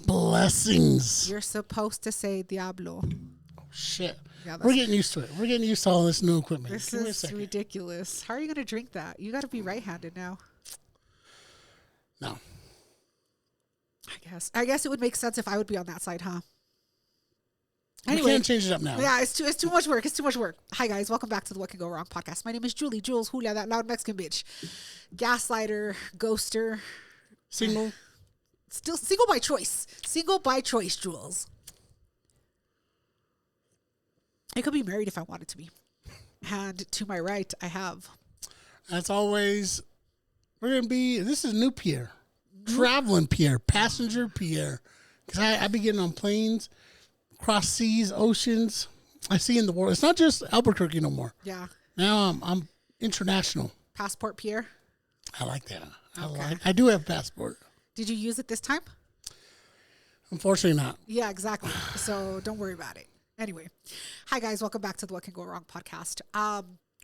Blessings. You're supposed to say Diablo. Oh, shit. Yeah, We're getting used to it. We're getting used to all this new equipment. This Give me a is second. ridiculous. How are you going to drink that? You got to be right-handed now. No. I guess it would make sense if I would be on that side, huh? We can't change it up now. Yeah, it's too much work. It's too much work. Hi guys, welcome back to the What Can Go Wrong podcast. My name is Julie, Jules, Julia, that loud Mexican bitch, gaslighter, ghoster, Single. still single by choice. Single by choice, Jules. I could be married if I wanted to be. And to my right, I have. As always, we're going to be, this is new Pierre. Traveling Pierre. Passenger Pierre. Because I be getting on planes, across seas, oceans. I see in the world. It's not just Albuquerque no more. Yeah. Now I'm international. Passport Pierre. I like that. Okay. I do have a passport. Did you use it this time? Unfortunately not. Yeah, exactly. So don't worry about it. Anyway, hi guys, welcome back to the What Can Go Wrong podcast.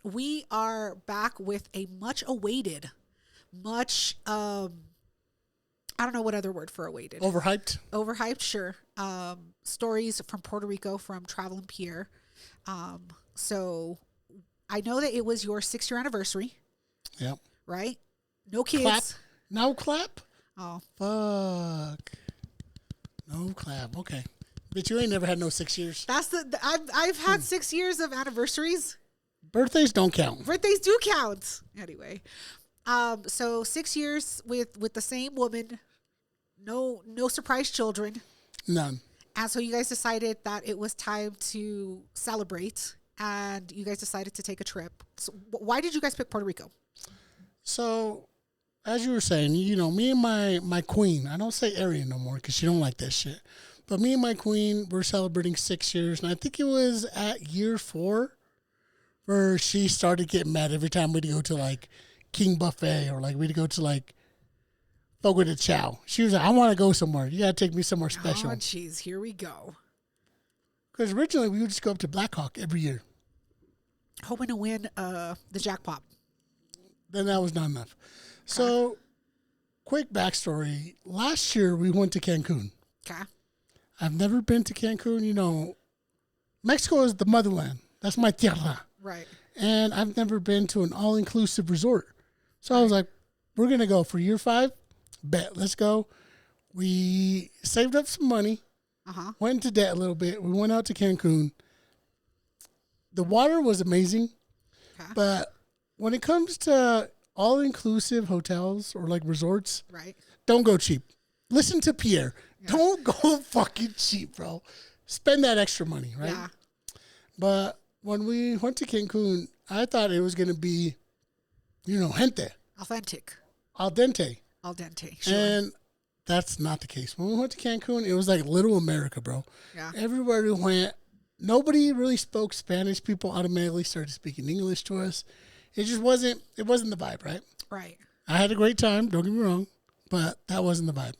We are back with a much awaited, I don't know what other word for awaited. Overhyped, sure. Stories from Puerto Rico from Traveling Pierre. So I know that it was your 6-year anniversary. Yep. Right? No kids. Clap. No clap? Oh. Fuck. No clap. Okay. But you ain't never had no 6 years. That's I've had 6 years of anniversaries. Birthdays don't count. Birthdays do count. Anyway. So 6 years with the same woman, no surprise children. None. And so you guys decided that it was time to celebrate, and you guys decided to take a trip. So why did you guys pick Puerto Rico? So, as you were saying, you know, me and my queen, I don't say Arian no more because she don't like that shit. But me and my queen, we're celebrating 6 years, and I think it was at year 4 where she started getting mad every time we'd go to, like, King Buffet or, like, we'd go to, like, Fogo de Chao. She was like, I want to go somewhere. You got to take me somewhere special. Oh, jeez, here we go. Because originally we would just go up to Black Hawk every year. Hoping to win the jackpot. Then that was not enough. So, quick backstory. Last year we went to Cancun. Okay. I've never been to Cancun. You know, Mexico is the motherland. That's my tierra. Right. And I've never been to an all-inclusive resort. So I was like, we're going to go for year 5. Bet, let's go. We saved up some money. Went into debt a little bit. We went out to Cancun. The water was amazing. But when it comes to all-inclusive hotels or like resorts, don't go cheap. Listen to Pierre. Yeah. Don't go fucking cheap, bro. Spend that extra money, right? Yeah. But when we went to Cancun, I thought it was going to be, you know, gente. Authentic. Al dente. Al dente, sure. And that's not the case. When we went to Cancun, it was like little America, bro. Yeah. Everywhere we went, nobody really spoke Spanish. People automatically started speaking English to us. It just wasn't the vibe, right? Right. I had a great time, don't get me wrong, but that wasn't the vibe.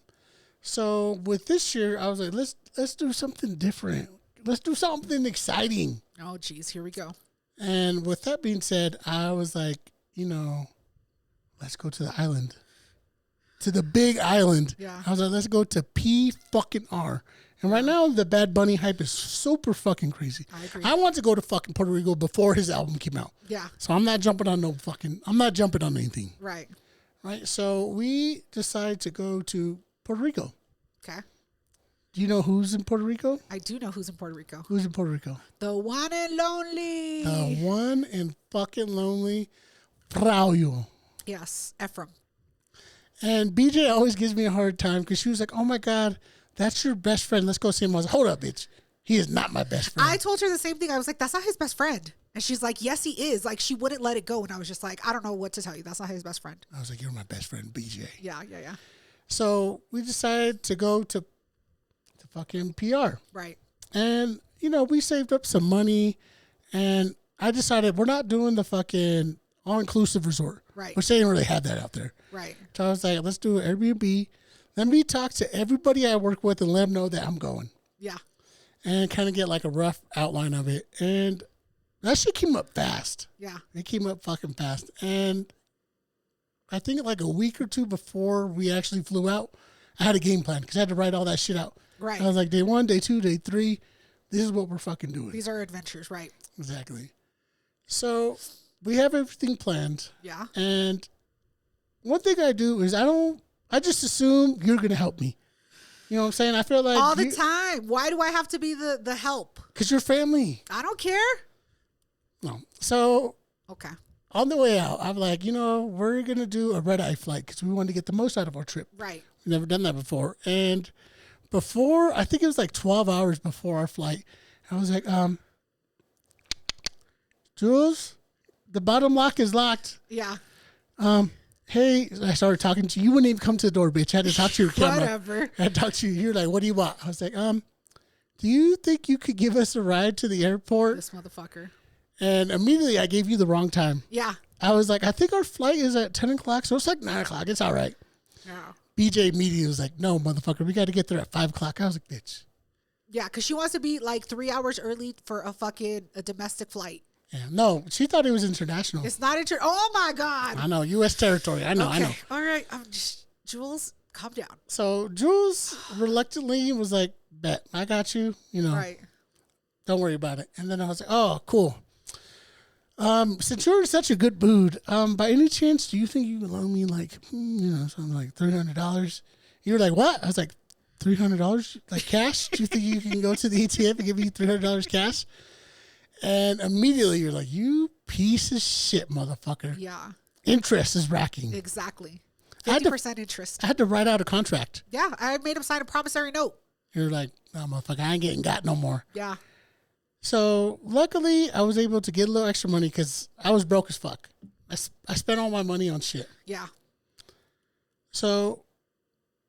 So with this year, I was like, let's do something different. Let's do something exciting. Oh, geez, here we go. And with that being said, I was like, you know, let's go to the island. To the big island. Yeah. I was like, let's go to P-fucking-R. And right now, the Bad Bunny hype is super fucking crazy. I agree. I want to go to fucking Puerto Rico before his album came out. Yeah. So I'm not jumping on anything. Right. Right. So we decided to go to Puerto Rico. Okay. Do you know who's in Puerto Rico? I do know who's in Puerto Rico. Who's in Puerto Rico? The one and lonely. The one and fucking lonely Frauyo. Yes, Ephraim. And BJ always gives me a hard time because she was like, oh my God, that's your best friend. Let's go see him. I was like, hold up, bitch. He is not my best friend. I told her the same thing. I was like, that's not his best friend. And she's like, yes, he is. Like, she wouldn't let it go. And I was just like, I don't know what to tell you. That's not his best friend. I was like, you're my best friend, BJ. Yeah. So we decided to go to fucking PR. Right. And, you know, we saved up some money. And I decided we're not doing the fucking all-inclusive resort. Right. Which they didn't really have that out there. Right. So I was like, let's do an Airbnb. Let me talk to everybody I work with and let them know that I'm going. Yeah. And kind of get like a rough outline of it. And that shit came up fast. Yeah. It came up fucking fast. And I think like a week or two before we actually flew out, I had a game plan because I had to write all that shit out. Right. I was like, day 1, day 2, day 3. This is what we're fucking doing. These are adventures, right? Exactly. So we have everything planned. Yeah. And one thing I do is I just assume you're going to help me. You know what I'm saying? I feel like all the time. Why do I have to be the help? Because you're family. I don't care. No. So okay. On the way out, I'm like, we're going to do a red-eye flight because we wanted to get the most out of our trip. Right. We've never done that before. And I think it was like 12 hours before our flight, I was like, Jules, the bottom lock is locked. Yeah. Hey, I started talking to you. You wouldn't even come to the door, bitch. I had to talk to your camera. Whatever. I had to talk to you. You're like, what do you want? I was like, do you think you could give us a ride to the airport? This motherfucker. And immediately I gave you the wrong time. Yeah. I was like, I think our flight is at 10 o'clock, so it's like 9 o'clock. It's all right. No. BJ immediately was like, no, motherfucker, we got to get there at 5 o'clock. I was like, bitch. Yeah, because she wants to be like 3 hours early for a domestic flight. Yeah, no, she thought it was international. It's not Oh my God. I know, U.S. territory. I know, okay. I know. All right, Jules, calm down. So Jules reluctantly was like, bet, I got you. Right. Don't worry about it. And then I was like, oh, cool. Since you're in such a good mood, by any chance, do you think you can loan me like, something like $300? You were like, what? I was like, $300 like cash? Do you think you can go to the ATM and give me $300 cash? And immediately you're like, you piece of shit, motherfucker. Yeah. Interest is racking. Exactly. 50% interest. I had to write out a contract. Yeah. I made him sign a promissory note. You're like, no, motherfucker, I ain't getting got no more. Yeah. So luckily I was able to get a little extra money because I was broke as fuck. I spent all my money on shit. Yeah. So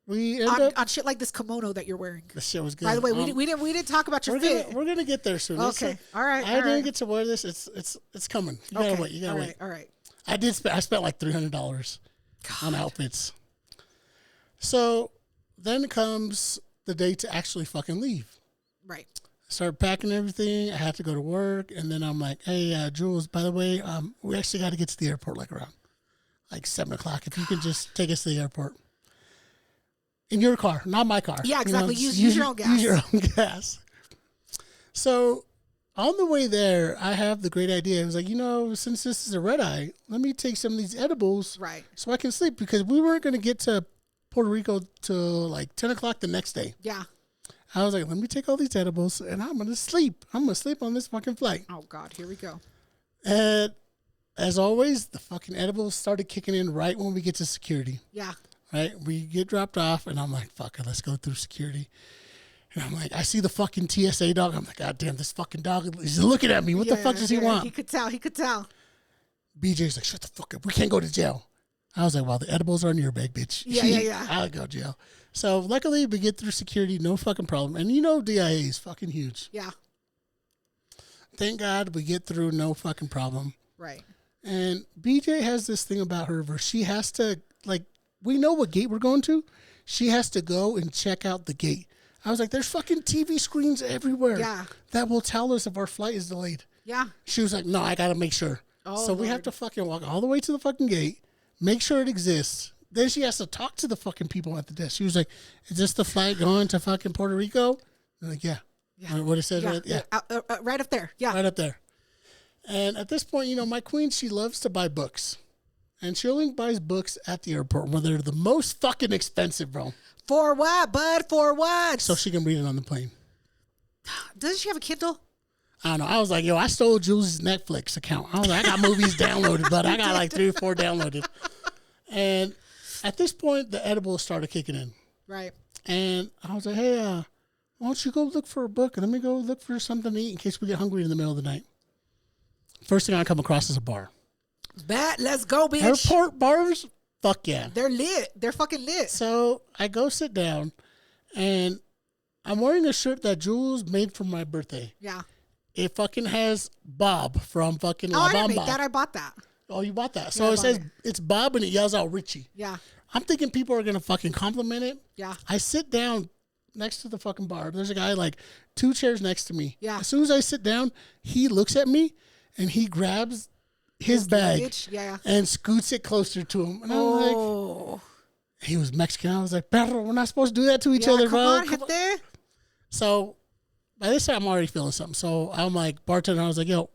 we ended up on shit like this kimono that you're wearing. The shit was good. By the way, we didn't talk about your fit. We're gonna get there soon. Okay, all right. I didn't get to wear this. It's coming. You gotta wait. You gotta wait. All right. I spent like $300 on outfits. So then comes the day to actually fucking leave. Right. I started packing everything. I had to go to work, and then I'm like, "Hey, Jules, by the way, we actually got to get to the airport like around 7 o'clock. If you can just take us to the airport." In your car, not my car. Yeah, exactly. Use your own gas. Use your own gas. So on the way there, I have the great idea. I was like, since this is a red eye, let me take some of these edibles so I can sleep because we weren't going to get to Puerto Rico till like 10 o'clock the next day. Yeah. I was like, let me take all these edibles and I'm going to sleep. I'm going to sleep on this fucking flight. Oh, God. Here we go. And as always, the fucking edibles started kicking in right when we get to security. Yeah. Right? We get dropped off, and I'm like, fuck it, let's go through security. And I'm like, I see the fucking TSA dog. I'm like, God damn, this fucking dog is looking at me. What the fuck does he want? He could tell. BJ's like, shut the fuck up. We can't go to jail. I was like, well, the edibles are in your bag, bitch. Yeah. I'll go to jail. So luckily, we get through security, no fucking problem. And D.I.A. is fucking huge. Yeah. Thank God we get through, no fucking problem. Right. And BJ has this thing about her where she has to, we know what gate we're going to. She has to go and check out the gate. I was like, there's fucking TV screens everywhere that will tell us if our flight is delayed. Yeah. She was like, no, I got to make sure. Oh, so we have to fucking walk all the way to the fucking gate, make sure it exists. Then she has to talk to the fucking people at the desk. She was like, is this the flight going to fucking Puerto Rico? I'm like, yeah. What it says right there. Yeah. Right up there. Yeah. Right up there. And at this point, my queen, she loves to buy books. And she only buys books at the airport where they're the most fucking expensive, bro. For what, bud? For what? So she can read it on the plane. Doesn't she have a Kindle? I don't know. I was like, I stole Jules' Netflix account. I was like, I got movies downloaded, but I got like 3 or 4 downloaded. And at this point, the edibles started kicking in. Right. And I was like, hey, why don't you go look for a book and let me go look for something to eat in case we get hungry in the middle of the night. First thing I come across is a bar. Bet, let's go, bitch. Airport bars, fuck yeah. They're lit. They're fucking lit. So I go sit down, and I'm wearing a shirt that Jules made for my birthday. Yeah. It fucking has Bob from fucking La Bamba. I bought that. Oh, you bought that. So it says it's Bob, and it yells out Richie. Yeah. I'm thinking people are going to fucking compliment it. Yeah. I sit down next to the fucking bar. There's a guy like 2 chairs next to me. Yeah. As soon as I sit down, he looks at me, and he grabs his bag and scoots it closer to him. And I'm like, He was Mexican. I was like, Perro, we're not supposed to do that to each other, bro. Come on. So by this time, I'm already feeling something. So I'm like, bartender, I was like, yo,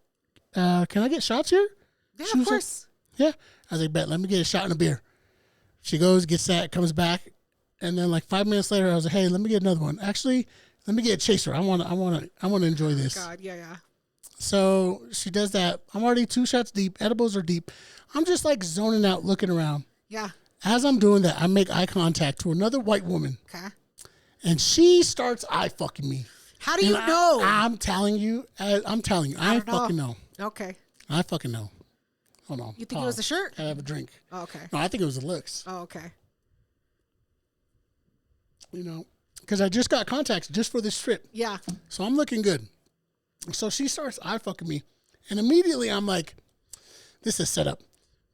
can I get shots here? Yeah, of course. Like, yeah. I was like, bet, let me get a shot and a beer. She goes, gets that, comes back. And then like 5 minutes later, I was like, hey, let me get another one. Actually, let me get a chaser. I want to enjoy this. Oh, God, yeah. So she does that. I'm already 2 shots deep. Edibles are deep. I'm just like zoning out, looking around. Yeah. As I'm doing that, I make eye contact to another white woman. Okay. And she starts eye fucking me. How do you know? I'm telling you. I fucking know. Okay. I fucking know. Hold on. You think it was the shirt? I have a drink. Oh, okay. No, I think it was the looks. Oh, okay. You know, because I just got contacts just for this trip. Yeah. So I'm looking good. So she starts eye fucking me. And immediately I'm like, this is a setup.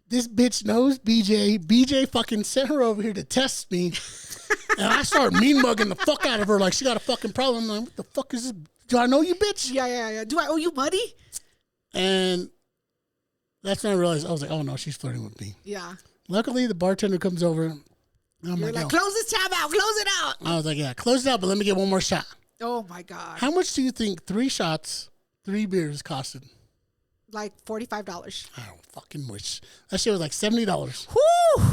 This bitch knows BJ. BJ fucking sent her over here to test me. And I start mean mugging the fuck out of her like she got a fucking problem. I'm like, what the fuck is this? Do I know you, bitch? Yeah. Do I owe you money? And that's when I realized, I was like, oh no, she's flirting with me. Yeah. Luckily, the bartender comes over. And I'm You're like, close this tab out. Close it out. I was like, yeah, close it out, but let me get one more shot. Oh my God. How much do you think 3 shots, 3 beers costed? Like $45. I don't fucking wish. That shit was like $70. Whoo!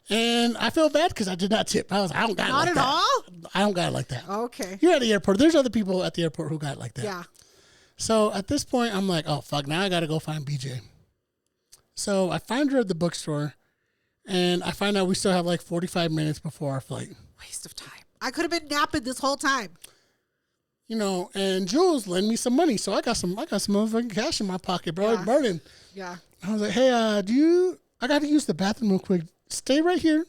And I feel bad because I did not tip. I was, I don't got it like that. Not at all? I don't got it like that. Okay. You're at the airport. There's other people at the airport who got it like that. Yeah. So at this point, I'm like, oh, fuck, now I got to go find BJ. So I find her at the bookstore, and I find out we still have like 45 minutes before our flight. Waste of time. I could have been napping this whole time. You know, and Jules lent me some money, so I got some motherfucking cash in my pocket, bro. Yeah. It's burning. Yeah. I was like, hey, I got to use the bathroom real quick. Stay right here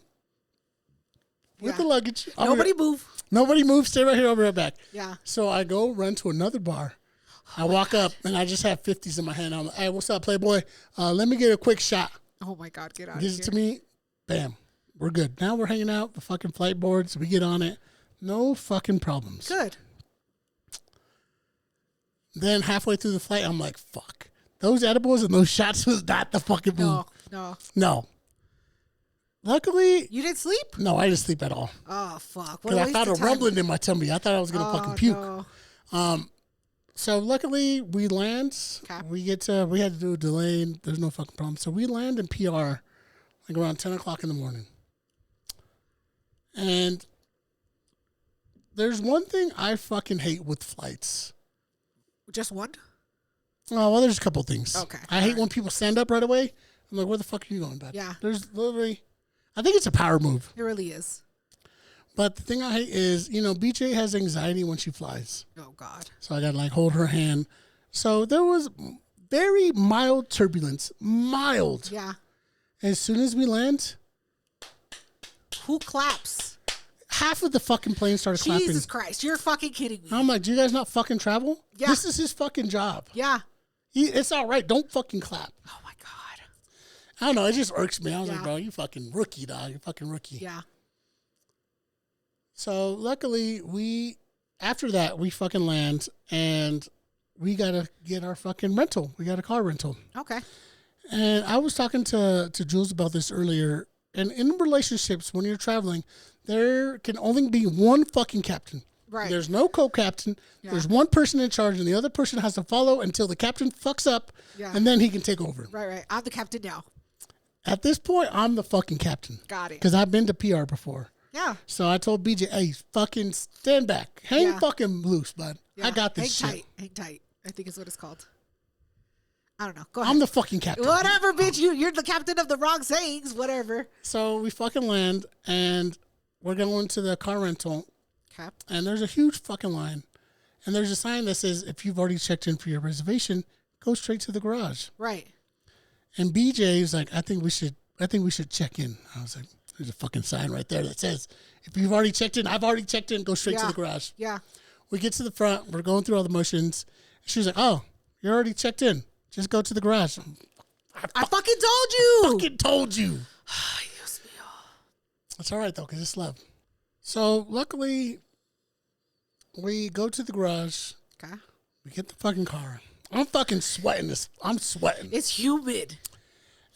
with the luggage. Nobody move. Nobody move. Stay right here. I'll be right back. Yeah. So I go run to another bar. I walk up, and I just have 50s in my hand. I'm like, hey, what's up, Playboy? Let me get a quick shot. Oh, my God. Get out of here. Gives it to me. Bam. We're good. Now we're hanging out. The fucking flight boards. We get on it. No fucking problems. Good. Then halfway through the flight, I'm like, fuck. Those edibles and those shots was not the fucking move. No. Luckily. You didn't sleep? No, I didn't sleep at all. Oh, fuck. Because I felt a rumbling in my tummy. I thought I was going to fucking puke. No. So luckily we land. Okay. We had to do a delay. And there's no fucking problem. So we land in PR like around 10 o'clock in the morning. And there's one thing I fucking hate with flights. Just one? Oh, well, there's a couple things. Okay. I hate when people stand up right away. I'm like, where the fuck are you going, bud? Yeah. There's literally, I think it's a power move. It really is. But the thing I hate is, you know, BJ has anxiety when she flies. Oh, God. So I got to like hold her hand. So there was very mild turbulence. Mild. Yeah. As soon as we land. Who claps? Half of the fucking plane started clapping. Jesus Christ. You're fucking kidding me. I'm like, do you guys not fucking travel? Yeah. This is his fucking job. Yeah. It's all right. Don't fucking clap. Oh, my God. I don't know. It just irks me. I was like, bro, you fucking rookie, dog. You fucking rookie. Yeah. So luckily, after that, we fucking land and we got to get our fucking rental. We got a car rental. Okay. And I was talking to Jules about this earlier. And in relationships, when you're traveling, there can only be one fucking captain. Right. There's no co-captain. Yeah. There's one person in charge, and the other person has to follow until the captain fucks up, and then he can take over. Right. I'm the captain now. At this point, I'm the fucking captain. Got it. Because I've been to PR before. Yeah. So I told BJ, hey, fucking stand back. Hang fucking loose, bud. Yeah. I got this shit. Hang tight. I think is what it's called. I don't know. Go ahead. I'm the fucking captain. Whatever, bitch. You're the captain of the wrong sayings. Whatever. So we fucking land, and we're going to the car rental. Okay. And there's a huge fucking line. And there's a sign that says, if you've already checked in for your reservation, go straight to the garage. Right. And BJ is like, I think we should check in. I was like, there's a fucking sign right there that says, if you've already checked in, I've already checked in, go straight to the garage. Yeah. We get to the front. We're going through all the motions. She's like, oh, you're already checked in. Just go to the garage. I fucking told you. Fucking told you. It's all right, though, because it's love. So, luckily, we go to the garage. Okay. We get the fucking car. I'm fucking sweating this. I'm sweating. It's humid.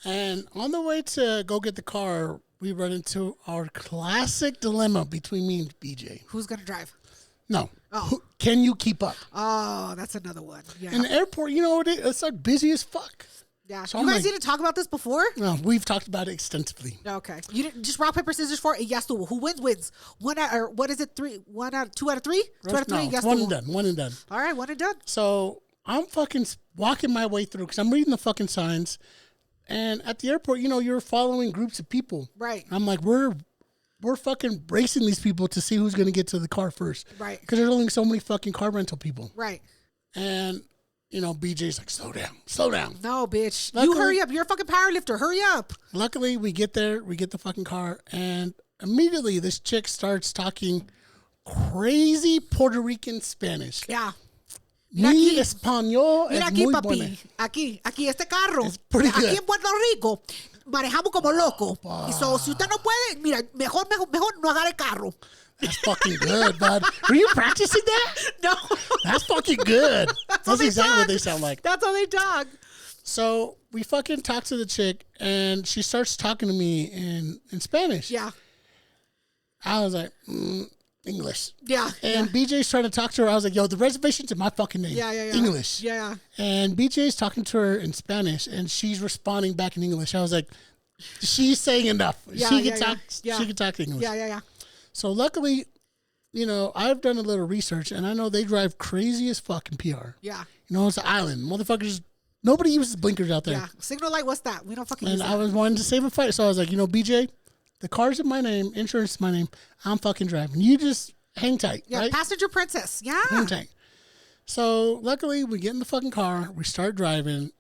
And on the way to go get the car, we run into our classic dilemma between me and BJ. Who's going to drive? No. Oh. Can you keep up? Oh, that's another one. Yeah. In the airport, you know, it's like busy as fuck. Yeah. So you guys didn't talk about this before? No, we've talked about it extensively. Okay. You didn't just rock, paper, scissors for it. Yes, who wins? One out, or what is it? Two out of three? Two out of three? Yes, one and done. One and done. All right, one and done. So I'm fucking walking my way through because I'm reading the fucking signs. And at the airport, you know, you're following groups of people. Right. I'm like, we're fucking racing these people to see who's going to get to the car first. Right. Because there's only so many fucking car rental people. Right. And, you know, BJ's like, slow down. No, bitch. Luckily, you hurry up. You're a fucking powerlifter. Hurry up. Luckily, we get there. We get the fucking car. And immediately, this chick starts talking crazy Puerto Rican Spanish. Yeah. Mi español mira es aquí, muy papi. buena. Aquí este carro. It's pretty good. Aquí en Puerto Rico manejamos como loco. Y so, si usted no puede, mira, mejor no agarre carro. That's fucking good, bud. Were you practicing that? No. That's fucking good. That's exactly what they sound like. That's how they talk. So we fucking talk to the chick, and she starts talking to me in Spanish. Yeah. I was like, English. Yeah. And BJ's trying to talk to her. I was like, yo, the reservation's in my fucking name. Yeah. English. Yeah. And BJ's talking to her in Spanish, and she's responding back in English. I was like, she's saying enough. She can talk. She can talk English. Yeah. So luckily, you know, I've done a little research, and I know they drive crazy as fucking PR. Yeah. You know, it's an island. Motherfuckers, nobody uses blinkers out there. Yeah. Signal light, what's that? We don't fucking use and that. I was wanting to save a fight, so I was like, you know, BJ, the car's in my name, insurance is my name. I'm fucking driving. You just hang tight. Yeah, right? passenger princess. Yeah. Hang tight. So luckily, we get in the fucking car. We start driving.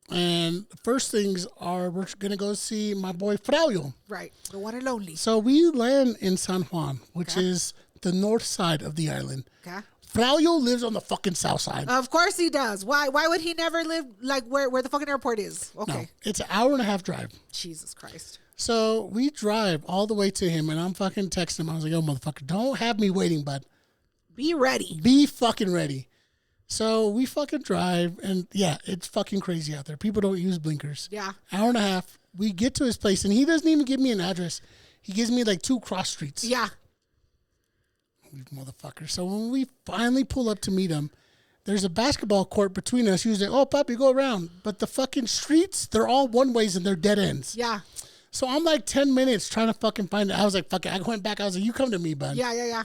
And the first things are we're going to go see my boy Fraulio. Right. The one and only. So we land in San Juan, which is the north side of the island. Okay. Fraulio lives on the fucking south side. Of course he does. Why would he never live like where the fucking airport is? Okay. No, it's an hour and a half drive. Jesus Christ. So we drive all the way to him, and I'm fucking texting him. I was like, yo, motherfucker, don't have me waiting, bud. Be ready. Be fucking ready. So we fucking drive, and yeah, it's fucking crazy out there. People don't use blinkers. Yeah. Hour and a half. We get to his place, and he doesn't even give me an address. He gives me like 2 cross streets. Yeah. Motherfucker. So when we finally pull up to meet him, there's a basketball court between us. He was like, oh, Papi, go around. But the fucking streets, they're all one ways and they're dead ends. Yeah. So I'm like 10 minutes trying to fucking find it. I was like, fuck it. I went back. I was like, you come to me, bud. Yeah.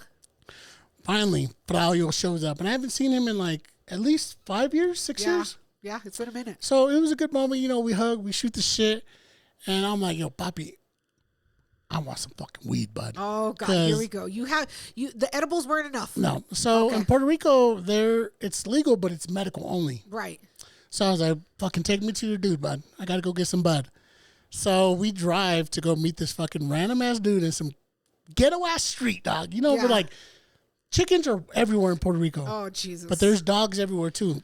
Finally, Braulio shows up. And I haven't seen him in like at least 5 years, 6 years. Yeah, it's been a minute. So it was a good moment. You know, we hug, we shoot the shit. And I'm like, yo, Papi, I want some fucking weed, bud. Oh, God, here we go. The edibles weren't enough. No. So in Puerto Rico, it's legal, but it's medical only. Right. So I was like, fucking take me to your dude, bud. I got to go get some bud. So we drive to go meet this fucking random ass dude in some ghetto ass street, dog. You know, we're like, chickens are everywhere in Puerto Rico. Oh, Jesus. But there's dogs everywhere too.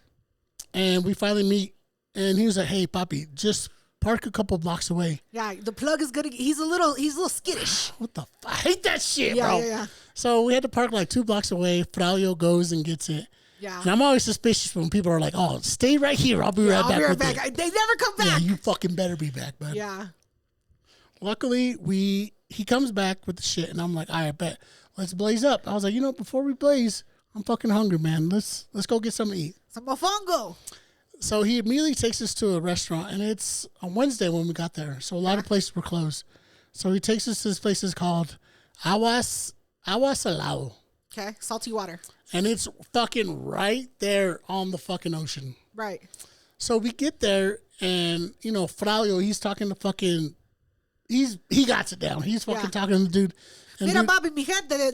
And we finally meet, and he was like, hey, Papi, just park a couple blocks away. Yeah, the plug is gonna. He's a little skittish. What the? I hate that shit, bro. Yeah. So we had to park like 2 blocks away. Fraulio goes and gets it. Yeah. And I'm always suspicious when people are like, "Oh, stay right here. I'll be right back." They never come back. Yeah, you fucking better be back, bud. Yeah. Luckily, he comes back with the shit, and I'm like, "All right, bet. Let's blaze up." I was like, you know, before we blaze, I'm fucking hungry, man. Let's go get something to eat. Some mofongo. So he immediately takes us to a restaurant, and it's on Wednesday when we got there. So a lot of places were closed. So he takes us to this place called Agua Salado. Okay, salty water. And it's fucking right there on the fucking ocean. Right. So we get there, and, you know, Fraulio, he's talking to fucking, he got it down. He's fucking talking to the dude. Mira, papi, mi gente de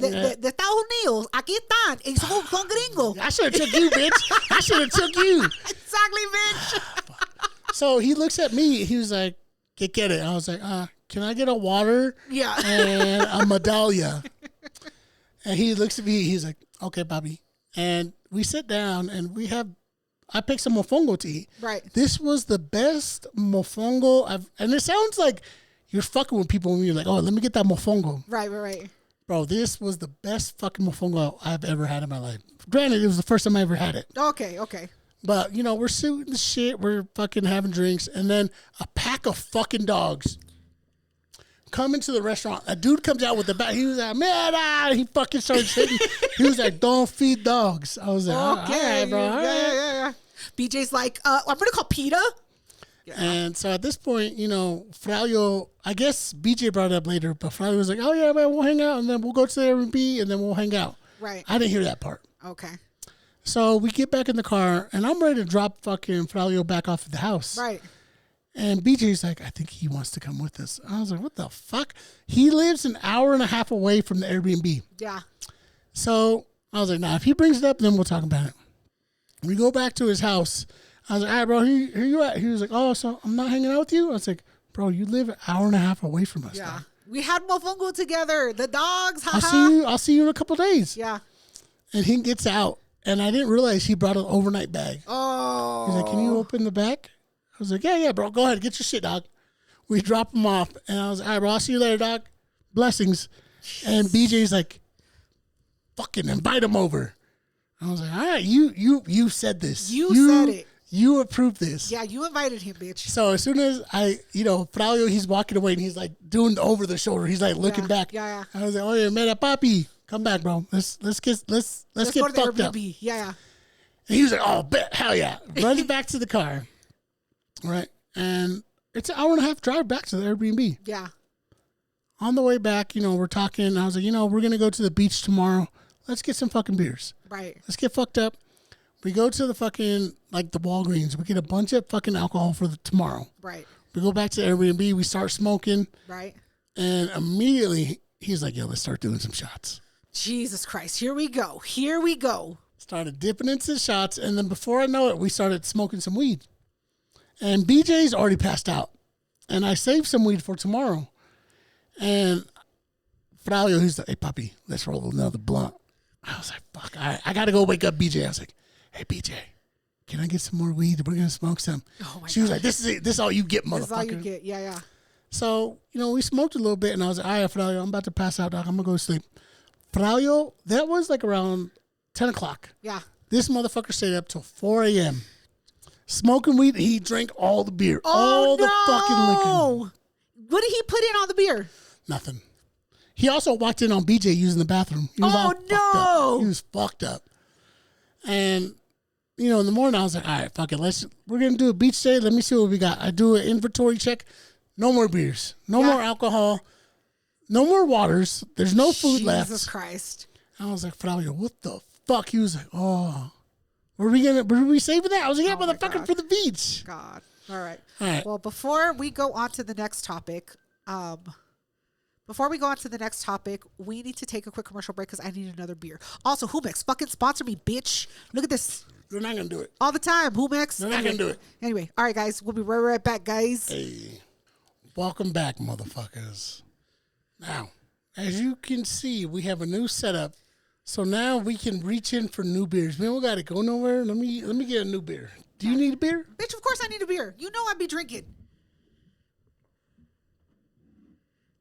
Estados Unidos, aquí están, y son gringos. I should have took you, bitch. I should have took you. Exactly, bitch. So he looks at me. He was like, get it. I was like, can I get a water? Yeah. And a medallia. And he looks at me. He's like, okay, Bobby. And we sit down, and I picked some mofongo to eat. Right. This was the best mofongo and it sounds like you're fucking with people when you're like, oh, let me get that mofongo. Right. Bro, this was the best fucking mofongo I've ever had in my life. Granted, it was the first time I ever had it. Okay. But, you know, we're shooting the shit. We're fucking having drinks. And then a pack of fucking dogs come into the restaurant. A dude comes out with the bat. He was like, man, he fucking started hitting. He was like, don't feed dogs. I was like, okay, all right, bro. Yeah. BJ's like, I'm going to call PETA. Yeah. And so at this point, Fraulio, I guess BJ brought it up later, but Fraulio was like, oh, yeah, man, we'll hang out, and then we'll go to the Airbnb, and then we'll hang out. Right. I didn't hear that part. Okay. So we get back in the car, and I'm ready to drop fucking Fraulio back off at the house. Right. And BJ's like, I think he wants to come with us. I was like, what the fuck? He lives an hour and a half away from the Airbnb. Yeah. So I was like, nah, if he brings it up, then we'll talk about it. We go back to his house. I was like, all right, bro, here you at? He was like, oh, so I'm not hanging out with you? I was like, bro, you live an hour and a half away from us. Yeah. Dog. We had mofongo together. The dogs. I'll see you in a couple days. Yeah. And he gets out. And I didn't realize he brought an overnight bag. Oh. He's like, can you open the back? I was like, yeah, bro. Go ahead. Get your shit, dog. We drop him off. And I was like, all right, bro. I'll see you later, dog. Blessings. And BJ's like, fucking invite him over. I was like, all right, you said this. You said it. You approved this. Yeah, you invited him, bitch. So as soon as Fraulio, he's walking away and he's like doing the over the shoulder. He's like looking back. Yeah. I was like, oh yeah, man, papi, come back, bro. Let's get go to fucked up. Yeah. And he was like, oh, bet, hell yeah. Runs back to the car. Right. And it's an hour and a half drive back to the Airbnb. Yeah. On the way back, we're talking. I was like, we're going to go to the beach tomorrow. Let's get some fucking beers. Right. Let's get fucked up. We go to the fucking, the Walgreens. We get a bunch of fucking alcohol for tomorrow. Right. We go back to the Airbnb. We start smoking. Right. And immediately, he's like, yo, let's start doing some shots. Jesus Christ. Here we go. Started dipping into shots. And then before I know it, we started smoking some weed. And BJ's already passed out. And I saved some weed for tomorrow. And Fraulio, he's like, hey, papi, let's roll another blunt. I was like, fuck, all right, I got to go wake up BJ. I was like, hey, BJ, can I get some more weed? We're going to smoke some. Oh my she was like, this is it. This is all you get, motherfucker. This is all you get. Yeah. So, we smoked a little bit, and I was like, all right, Fraulio, I'm about to pass out, dog. I'm going to go to sleep. Fraulio, that was around 10 o'clock. Yeah. This motherfucker stayed up till 4 a.m. smoking weed. He drank all the beer. Oh, all the fucking liquor. What did he put in on the beer? Nothing. He also walked in on BJ using the bathroom. He was no! He was fucked up. And, in the morning, I was like, all right, fuck it. We're going to do a beach day. Let me see what we got. I do an inventory check. No more beers. No more alcohol. No more waters. There's no food left. Jesus Christ. I was like, Fraulio, what the fuck? He was like, oh. Were we saving that? I was like, yeah, motherfucker, for the beach. God. All right. Well, before we go on to the next topic, we need to take a quick commercial break because I need another beer. Also, Humex, fucking sponsor me, bitch. Look at this. They're not going to do it. All the time, Humex. They're not going to do it. Anyway, all right, guys. We'll be right back, guys. Hey, welcome back, motherfuckers. Now, as you can see, we have a new setup. So now we can reach in for new beers. Man, we got to go nowhere. Let me get a new beer. Do you need a beer? Bitch, of course I need a beer. You know I be drinking.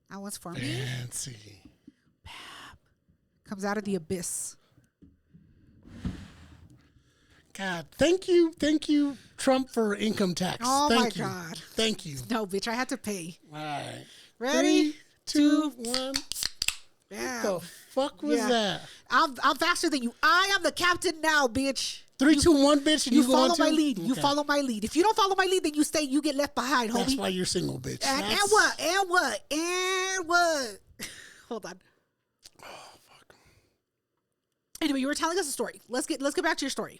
That one's for me. Fancy. Comes out of the abyss. God, thank you, Trump, for income tax. Oh, thank my God. Thank you. No, bitch, I had to pay. All right. Ready? 3, 2, 1. Bam. What the fuck was that? I'm faster than you. I am the captain now, bitch. 3, 2, 1, bitch, and you go follow my on lead. Okay. You follow my lead. If you don't follow my lead, then you get left behind, homie. That's why you're single, bitch. And what? Hold on. Oh, fuck. Anyway, you were telling us a story. Let's get back to your story.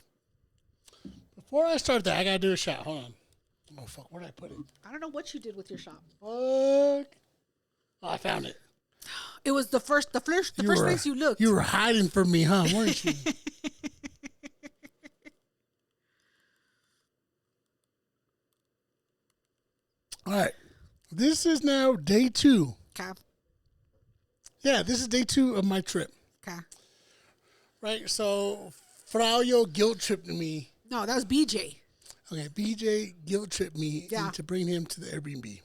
Before I start that, I gotta do a shot. Hold on. Oh fuck, where did I put it? I don't know what you did with your shot. Fuck. Oh, I found it. It was the first place you looked. You were hiding from me, huh? Weren't you? All right. This is now day 2. Okay. Yeah, this is day 2 of my trip. Okay. Right, so Fraulio guilt tripped me. No, that was BJ. Okay, BJ guilt tripped me to bring him to the Airbnb.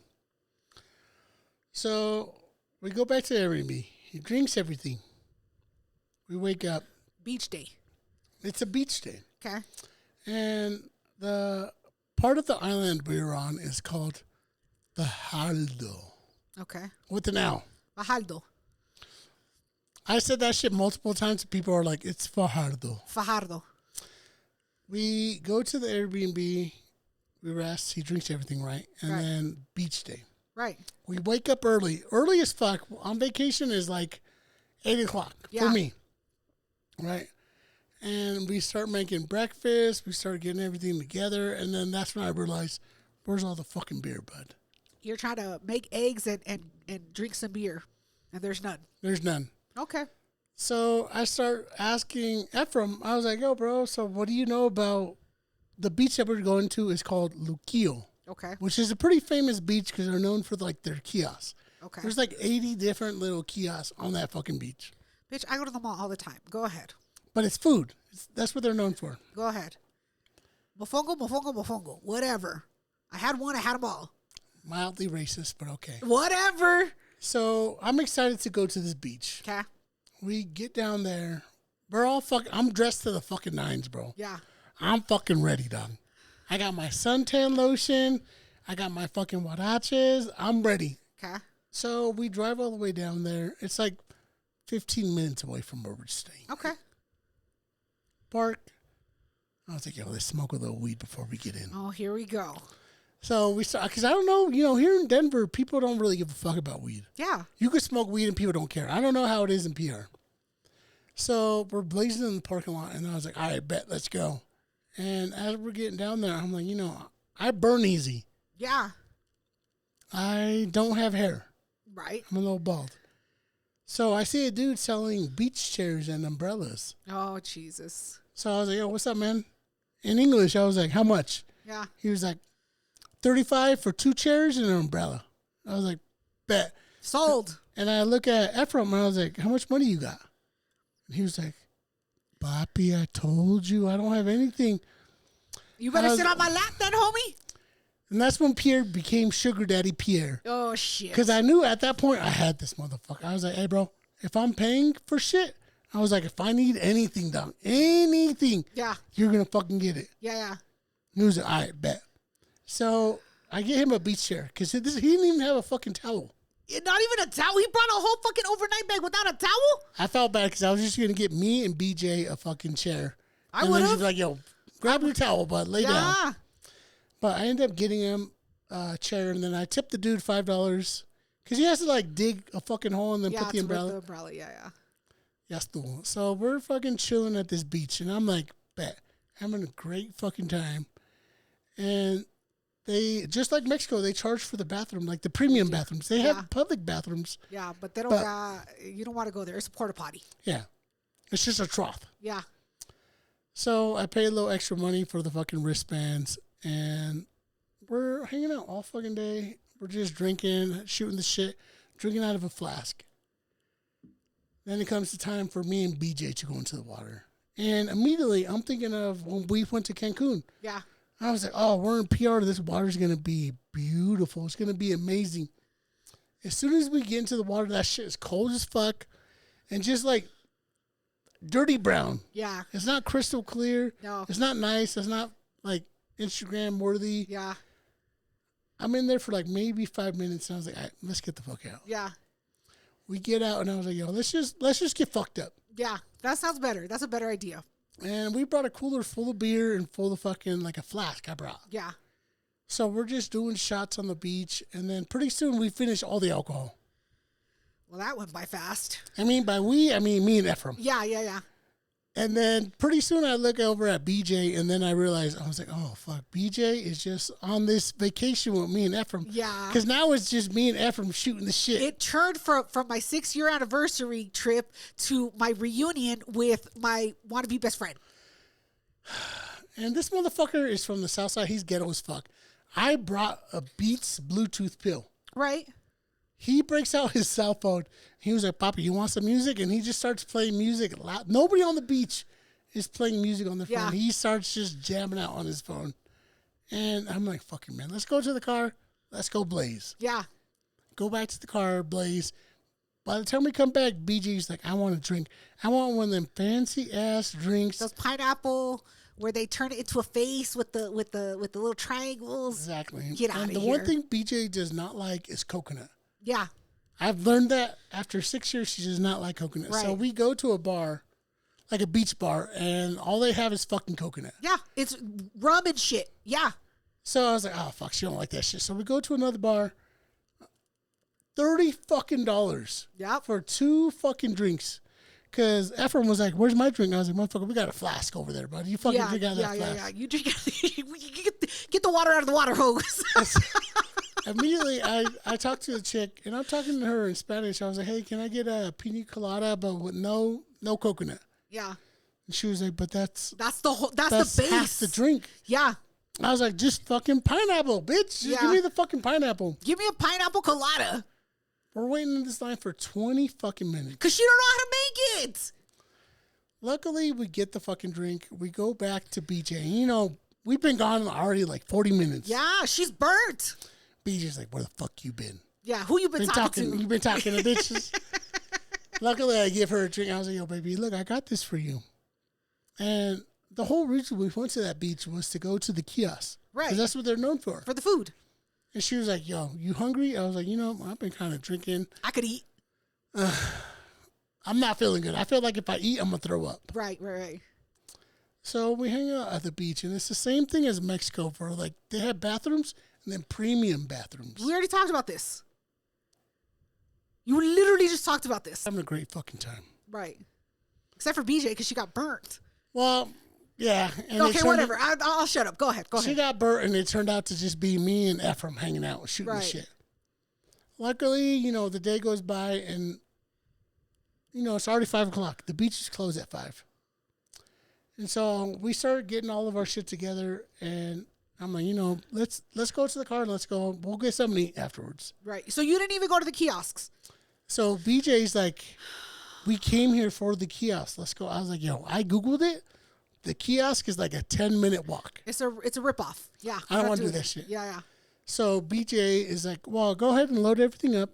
So we go back to the Airbnb. He drinks everything. We wake up. Beach day. It's a beach day. Okay. And the part of the island we were on is called the Haldo. Okay. With an L. Fajardo. I said that shit multiple times. People are like, it's Fajardo. Fajardo. We go to the Airbnb. We rest. He drinks everything right. And then beach day. Right. We wake up early. Early as fuck. On vacation is like 8 o'clock for me. Right. And we start making breakfast. We start getting everything together. And then that's when I realized, where's all the fucking beer, bud? You're trying to make eggs and drink some beer. And there's none. There's none. Okay. So I start asking Ephraim. I was like, yo, bro, so what do you know about the beach that we're going to is called Luquillo. Okay. Which is a pretty famous beach because they're known for like their kiosks. Okay. There's like 80 different little kiosks on that fucking beach. Bitch, I go to the mall all the time. Go ahead. But it's food. That's what they're known for. Go ahead. Mofongo, mofongo, mofongo. Whatever. I had one. I had them all. Mildly racist, but okay. Whatever. So I'm excited to go to this beach. Okay. We get down there. We're all fucking. I'm dressed to the fucking nines, bro. Yeah. I'm fucking ready, dog. I got my suntan lotion. I got my fucking huaraches. I'm ready. Okay. So we drive all the way down there. It's like 15 minutes away from where we're staying. Okay. Park. I was like, yo, let's smoke a little weed before we get in. Oh, here we go. So we start, because I don't know, here in Denver, people don't really give a fuck about weed. Yeah. You can smoke weed and people don't care. I don't know how it is in PR. So we're blazing in the parking lot, and I was like, all right, bet, let's go. And as we're getting down there, I'm like, I burn easy. Yeah. I don't have hair. Right. I'm a little bald. So I see a dude selling beach chairs and umbrellas. Oh, Jesus. So I was like, yo, what's up, man? In English, I was like, how much? Yeah. He was like, $35 for 2 chairs and an umbrella. I was like, bet. Sold. And I look at Ephraim, and I was like, how much money you got? And he was like, Papi, I told you I don't have anything. You better sit on my lap then, homie. And that's when Pierre became Sugar Daddy Pierre. Oh, shit. Because I knew at that point I had this motherfucker. I was like, hey, bro, if I'm paying for shit, I was like, if I need anything done, anything, you're going to fucking get it. Yeah. And he was like, all right, bet. So I get him a beach chair because he didn't even have a fucking towel. Not even a towel? He brought a whole fucking overnight bag without a towel? I felt bad because I was just going to get me and BJ a fucking chair. I would have. She'd be like, yo, grab your towel, bud, lay down. But I ended up getting him a chair, and then I tipped the dude $5 because he has to like dig a fucking hole and then put the umbrella. The umbrella, yeah. Yes, so we're fucking chilling at this beach, and I'm like, bet, having a great fucking time. And they, just like Mexico, they charge for the bathroom, like the premium bathrooms. They have public bathrooms. Yeah, but they don't. You don't want to go there. It's a porta potty. Yeah, it's just a trough. Yeah. So I paid a little extra money for the fucking wristbands, and we're hanging out all fucking day. We're just drinking, shooting the shit, drinking out of a flask. Then it comes to time for me and BJ to go into the water. And immediately I'm thinking of when we went to Cancun. Yeah. I was like, oh, we're in PR. This water's going to be beautiful. It's going to be amazing. As soon as we get into the water, that shit is cold as fuck and just like dirty brown. Yeah. It's not crystal clear. No. It's not nice. It's not like Instagram worthy. Yeah. I'm in there for like maybe 5 minutes, and I was like, all right, let's get the fuck out. Yeah. We get out, and I was like, yo, let's just get fucked up. Yeah, that sounds better. That's a better idea. And we brought a cooler full of beer and full of fucking, like a flask I brought. Yeah. So we're just doing shots on the beach, and then pretty soon we finish all the alcohol. Well, that went by fast. I mean, by we, I mean me and Ephraim. Yeah. And then pretty soon I look over at BJ, and then I realized, I was like, oh, fuck, BJ is just on this vacation with me and Ephraim. Yeah. Because now it's just me and Ephraim shooting the shit. It turned from my 6-year anniversary trip to my reunion with my wannabe best friend. And this motherfucker is from the south side. He's ghetto as fuck. I brought a Beats Bluetooth pill. Right. He breaks out his cell phone. He was like, Papa, you want some music? And he just starts playing music loud. Nobody on the beach is playing music on their phone. He starts just jamming out on his phone. And I'm like, fucking man, let's go to the car. Let's go blaze. Yeah. Go back to the car, blaze. By the time we come back, BJ's like, I want a drink. I want one of them fancy ass drinks. Those pineapple where they turn it into a face with the little triangles. Exactly. Get out of here. And the one thing BJ does not like is coconut. Yeah. I've learned that after 6 years, she does not like coconut. Right. So we go to a bar, like a beach bar, and all they have is fucking coconut. Yeah, it's rum and shit. Yeah. So I was like, oh, fuck, she don't like that shit. So we go to another bar, $30 fucking for 2 fucking drinks. Because Ephraim was like, where's my drink? I was like, motherfucker, we got a flask over there, buddy. You fucking drink out of that flask. Yeah. You drink, get the water out of the water hose. Immediately, I talked to the chick, and I'm talking to her in Spanish. I was like, hey, can I get a pina colada, but with no coconut? Yeah. And she was like, but that's the base. Half the drink. Yeah. I was like, just fucking pineapple, bitch. Just give me the fucking pineapple. Give me a pineapple colada. We're waiting in this line for 20 fucking minutes. Because you don't know how to make it. Luckily, we get the fucking drink. We go back to BJ. You know, we've been gone already like 40 minutes. Yeah, she's burnt. BJ's like, where the fuck you been? Yeah, who you been talking to? You've been talking to bitches. Luckily, I give her a drink. I was like, yo, baby, look, I got this for you. And the whole reason we went to that beach was to go to the kiosk. Right. Because that's what they're known for. For the food. And she was like, yo, you hungry? I was like, I've been kind of drinking. I could eat. I'm not feeling good. I feel like if I eat, I'm going to throw up. Right. So we hang out at the beach, and it's the same thing as Mexico for, like, they have bathrooms and then premium bathrooms. We already talked about this. You literally just talked about this. Having a great fucking time. Right. Except for BJ, because she got burnt. Well, yeah. And okay, whatever. I'll shut up. Go ahead. She got burnt, and it turned out to just be me and Ephraim hanging out, shooting the shit. Luckily, the day goes by, and, it's already 5 o'clock. The beach is closed at 5. And so we started getting all of our shit together, and I'm like, let's go to the car and let's go. We'll get something to eat afterwards. Right. So you didn't even go to the kiosks. So BJ's like, we came here for the kiosk. Let's go. I was like, yo, I Googled it. The kiosk is like a 10-minute walk. It's a ripoff. Yeah. I don't want to do that shit. Yeah. So BJ is like, well, go ahead and load everything up.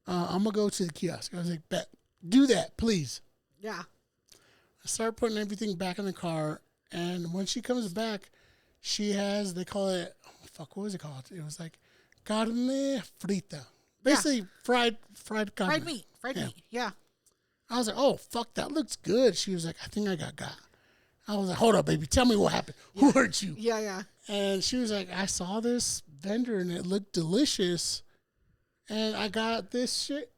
I'm going to go to the kiosk. I was like, bet. Do that, please. Yeah. I start putting everything back in the car. And when she comes back, she has, they call it, what was it called? It was like carne frita. Basically, fried carne. Fried meat. Yeah. I was like, oh, fuck, that looks good. She was like, I think I got. I was like, hold up, baby. Tell me what happened. Yeah. Who hurt you? Yeah. And she was like, I saw this vendor and it looked delicious. And I got this shit.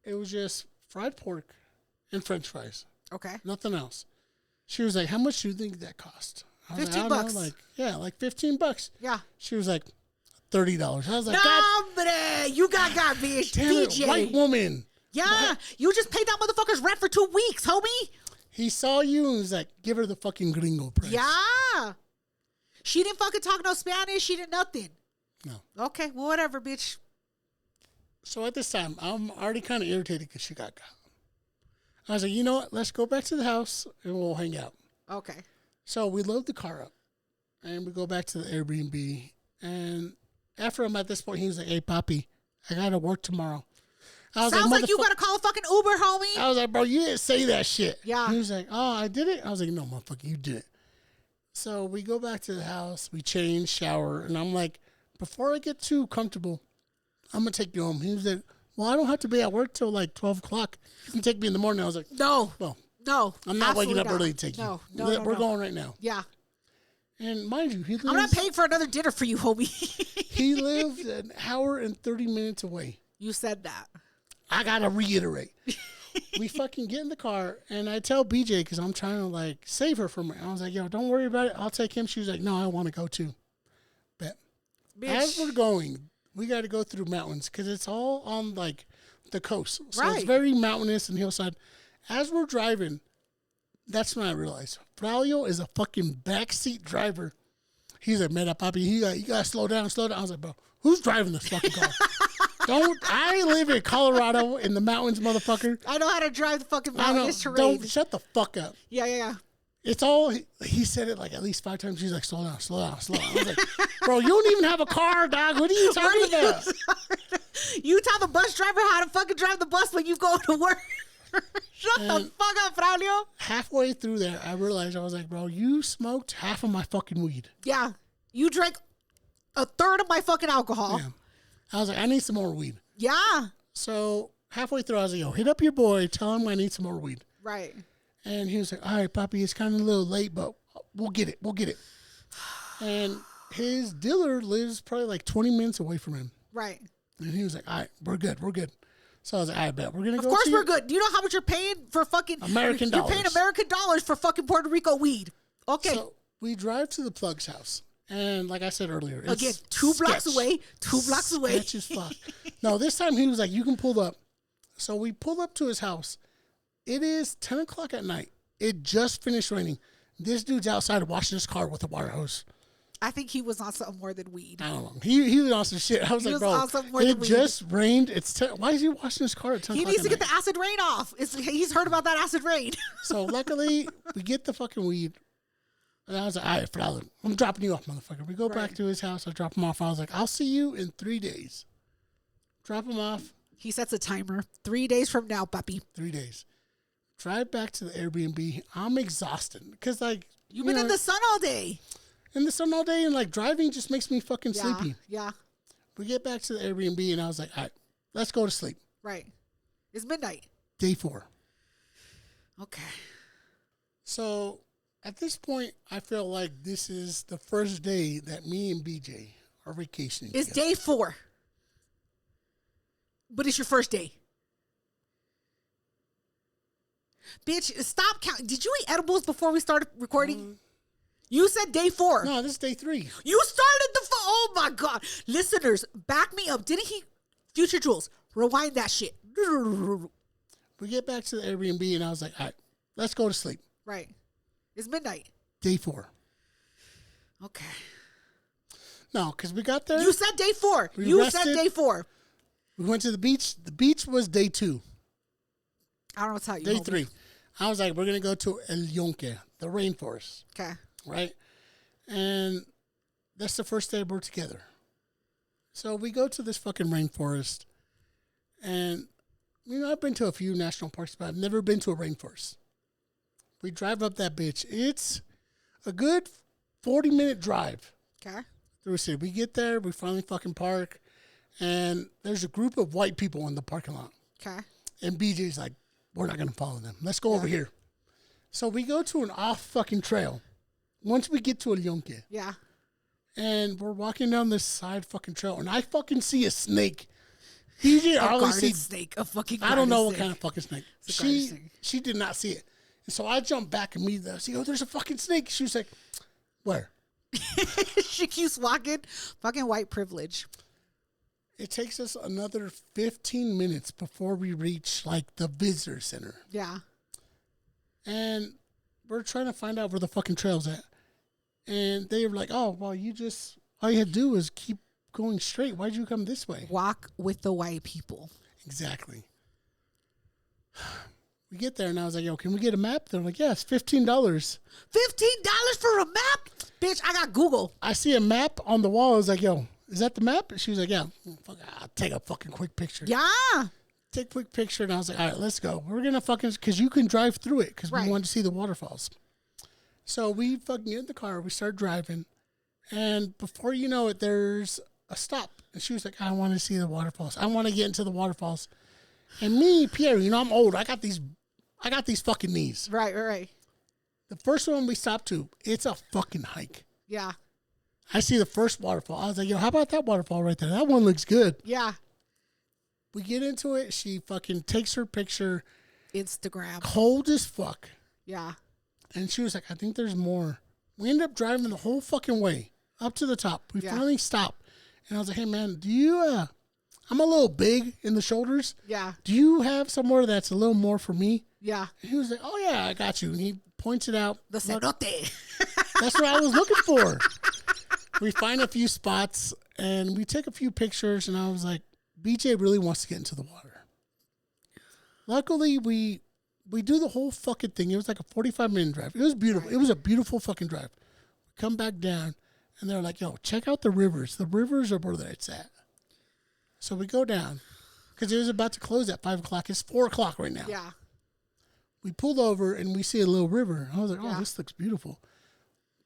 It was just fried pork and french fries. Okay. Nothing else. She was like, how much do you think that cost? I was $15. Like, like $15. Yeah. She was like, $30. I was like, no, you got bitch. Damn DJ. It, white woman. Yeah. What? You just paid that motherfucker's rent for 2 weeks, homie. He saw you and was like, give her the fucking gringo price. Yeah. She didn't fucking talk no Spanish. She did nothing. No. Okay. Well, whatever, bitch. So at this time, I'm already kind of irritated because she got. I was like, you know what? Let's go back to the house and we'll hang out. Okay. So we load the car up and we go back to the Airbnb. And after I'm at this point, he was like, hey, Poppy, I got to work tomorrow. Sounds like you got to call a fucking Uber, homie. I was like, bro, you didn't say that shit. Yeah. He was like, oh, I did it? I was like, no, motherfucker, you did it. So we go back to the house. We change, shower. And I'm like, before I get too comfortable, I'm going to take you home. He was like, well, I don't have to be at work till like 12 o'clock. You can take me in the morning. I was like, no. I'm not waking up early to take you. No, we're going right now. Yeah. And mind you, he lives... I'm not paying for another dinner for you, homie. He lived an hour and 30 minutes away. You said that. I got to reiterate. We fucking get in the car, and I tell BJ, because I'm trying to, like, save her from it. I was like, yo, don't worry about it. I'll take him. She was like, no, I want to go too. But as we're going, we got to go through mountains, because it's all on, like, the coast. So It's very mountainous and hillside. As we're driving, that's when I realized Braulio is a fucking backseat driver. He's like, man, Poppy, you got to slow down. I was like, bro, who's driving this fucking car? I live in Colorado in the mountains, motherfucker. I know how to drive the fucking mountainous terrain. Shut the fuck up. Yeah. It's all, he said it like at least 5 times. He's like, slow down. I was like, bro, you don't even have a car, dog. What are you talking about? You tell the bus driver how to fucking drive the bus when you go to work. Shut the fuck up, Braulio. Halfway through there, I realized, I was like, bro, you smoked half of my fucking weed. Yeah. You drank a third of my fucking alcohol. Yeah. I was like, I need some more weed. Yeah. So halfway through, I was like, yo, hit up your boy. Tell him I need some more weed. Right. And he was like, all right, Papi, it's kind of a little late, but we'll get it. We'll get it. And his dealer lives probably like 20 minutes away from him. Right. And he was like, all right, we're good. We're good. So I was like, I bet we're going to go. Of course we're good. Do you know how much you're paying for fucking American dollars? You're paying American dollars for fucking Puerto Rico weed. Okay. So we drive to the plug's house. And like I said earlier, it's again, 2 blocks away. 2 blocks away. Sketch as fuck. No, this time he was like, you can pull up. So we pull up to his house. It is 10 o'clock at night. It just finished raining. This dude's outside washing his car with a wire hose. I think he was on something more than weed. I don't know. He was on some shit. I was like, bro, it just rained. Why is he washing his car at 10 o'clock? He needs to get the acid rain off. He's heard about that acid rain. So luckily, we get the fucking weed. And I was like, all right, Fowler, I'm dropping you off, motherfucker. We go back to his house. I drop him off. I was like, I'll see you in 3 days. Drop him off. He sets a timer. 3 days from now, puppy. 3 days. Drive back to the Airbnb. I'm exhausted because, like, you've been in the sun all day. In the sun all day, and like driving just makes me fucking sleepy. Yeah. We get back to the Airbnb, and I was like, all right, let's go to sleep. Right. It's midnight. Day 4. Okay. So at this point, I feel like this is the first day that me and BJ are vacationing. It's together. Day 4. But it's your first day. Bitch, stop counting. Did you eat edibles before we started recording? You said day 4. No, this is day 3. You started the oh my God. Listeners, back me up. Didn't he? Future Jules, rewind that shit. We get back to the Airbnb, and I was like, all right, let's go to sleep. Right. It's midnight. Day 4. Okay. No, because we got there. You said day 4. You said day 4. We went to the beach. The beach was day 2. I don't know what's how you Day 3. I was like, we're going to go to El Yunque, the rainforest. Okay. Right? And that's the first day we're together. So we go to this fucking rainforest. And, you know, I've been to a few national parks, but I've never been to a rainforest. We drive up that bitch. It's a good 40-minute drive. Okay. Through a city. We get there. We finally fucking park. And there's a group of white people in the parking lot. Okay. And BJ's like, we're not going to follow them. Let's go over here. So we go to an off fucking trail. Once we get to El Yunque. Yeah. And we're walking down this side fucking trail. And I fucking see a snake. BJ always sees snake. A fucking I don't know snake. what kind of fucking snake. Snake. She did not see it. And so I jumped back immediately. I see, oh, there's a fucking snake. She was like, where? She keeps walking. Fucking white privilege. It takes us another 15 minutes before we reach, like, the visitor center. Yeah. And we're trying to find out where the fucking trail's at. And they were like, oh, well, all you had to do is keep going straight. Why'd you come this way? Walk with the white people. Exactly. We get there, and I was like, yo, can we get a map? They're like, yeah, it's $15. $15 for a map? Bitch, I got Google. I see a map on the wall. I was like, yo, is that the map? And she was like, yeah. I'll take a fucking quick picture. Yeah. Take a quick picture. And I was like, all right, let's go. We're going to fucking, because you can drive through it because we wanted to see the waterfalls. So we fucking get in the car. We start driving. And before you know it, there's a stop. And she was like, I want to see the waterfalls. I want to get into the waterfalls. And me, Pierre, you know, I'm old. I got these fucking knees. Right. The first one we stopped to, it's a fucking hike. Yeah. I see the first waterfall. I was like, yo, how about that waterfall right there? That one looks good. Yeah. We get into it. She fucking takes her picture. Instagram. Cold as fuck. Yeah. And she was like, I think there's more. We ended up driving the whole fucking way up to the top. We finally stopped. And I was like, hey, man, do you, I'm a little big in the shoulders. Yeah. Do you have somewhere that's a little more for me? Yeah. And he was like, oh, yeah, I got you. And he points it out. The cenote. That's what I was looking for. We find a few spots, and we take a few pictures, and I was like, BJ really wants to get into the water. Luckily, we do the whole fucking thing. It was like a 45-minute drive. It was beautiful. It was a beautiful fucking drive. We come back down, and they're like, yo, check out the rivers. The rivers are where it's at. So we go down, because it was about to close at 5 o'clock. It's 4 o'clock right now. Yeah. We pulled over, and we see a little river. I was like, oh, this looks beautiful.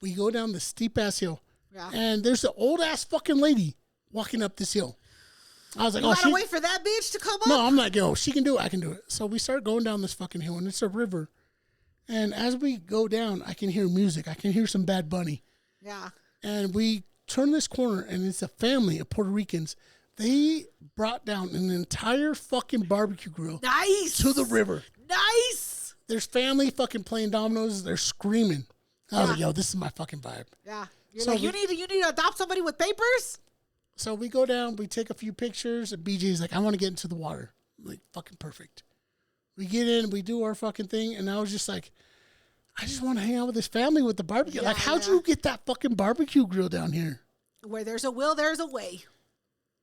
We go down the steep-ass hill. Yeah. And there's an old-ass fucking lady walking up this hill. I was like, you gotta wait for that bitch to come up? No, I'm like, yo, she can do it. I can do it. So we start going down this fucking hill, and it's a river. And as we go down, I can hear music. I can hear some Bad Bunny. Yeah. And we turn this corner, and it's a family of Puerto Ricans. They brought down an entire fucking barbecue grill. Nice. To the river. Nice. There's family fucking playing dominoes. They're screaming. I was like, yo, this is my fucking vibe. Yeah. You're so like, you need to adopt somebody with papers? So we go down, we take a few pictures, and BJ's like, I want to get into the water. I'm like, fucking perfect. We get in, we do our fucking thing, and I was just like, I just want to hang out with this family with the barbecue. Yeah, like, how'd you get that fucking barbecue grill down here? Where there's a will, there's a way.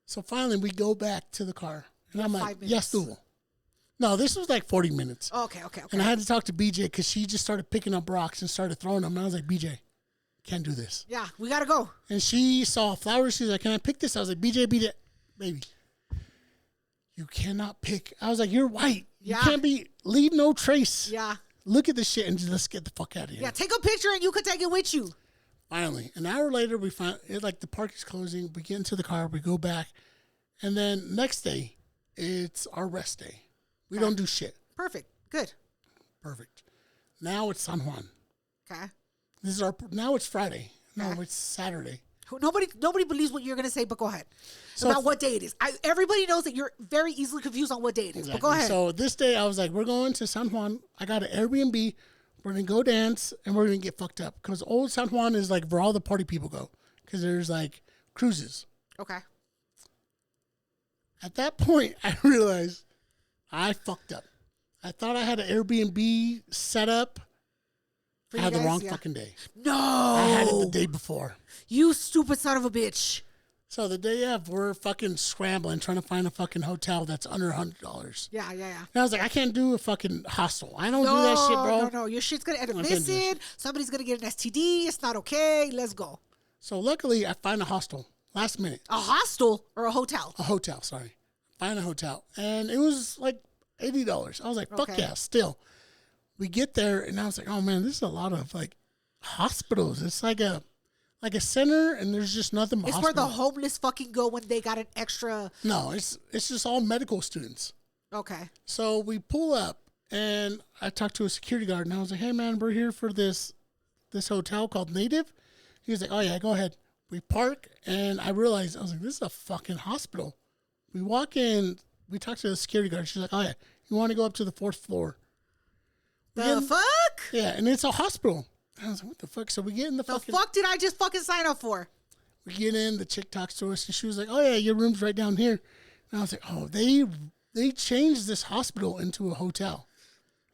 So finally, we go back to the car, and I'm like, yes, Duval. No, this was like 40 minutes. Okay. And I had to talk to BJ because she just started picking up rocks and started throwing them. And I was like, BJ, can't do this. Yeah, we got to go. And she saw flowers. She's like, can I pick this? I was like, BJ, baby, you cannot pick. I was like, you're white. You can't leave no trace. Yeah. Look at this shit and just let's get the fuck out of here. Yeah, take a picture and you could take it with you. Finally, an hour later, we find it like the park is closing. We get into the car, we go back. And then next day, it's our rest day. We don't do shit. Perfect. Good. Perfect. Now it's San Juan. Okay. Now it's Friday. No, it's Saturday. Nobody believes what you're going to say, but go ahead. So about what day it is. Everybody knows that you're very easily confused on what day it is, but go ahead. So this day I was like, we're going to San Juan. I got an Airbnb. We're going to go dance and we're going to get fucked up. Because old San Juan is like where all the party people go. Because there's like cruises. Okay. At that point, I realized I fucked up. I thought I had an Airbnb set up. I had the wrong fucking day. No. I had it the day before. You stupid son of a bitch. So the day of, we're fucking scrambling, trying to find a fucking hotel that's under $100. Yeah. And I was like, I can't do a fucking hostel. I don't do that shit, bro. No. Your shit's going to end up missing. Somebody's going to get an STD. It's not okay. Let's go. So luckily, I find a hostel last minute. A hostel or a hotel? A hotel, sorry. Find a hotel. And it was like $80. I was like, fuck yeah, still. We get there, and I was like, oh, man, this is a lot of, like, hospitals. It's like a center, and there's just nothing but hospitals. It's where the homeless fucking go when they got an extra... No, it's just all medical students. Okay. So we pull up, and I talked to a security guard, and I was like, hey, man, we're here for this hotel called Native. He was like, oh, yeah, go ahead. We park, and I realized, I was like, this is a fucking hospital. We walk in, we talk to the security guard. She's like, oh, yeah, you want to go up to the 4th floor. The fuck? Yeah, and it's a hospital. I was like, what the fuck? So we get in the fucking... The fuck did I just fucking sign up for? We get in, the chick talks to us, and she was like, oh, yeah, your room's right down here. And I was like, oh, they changed this hospital into a hotel.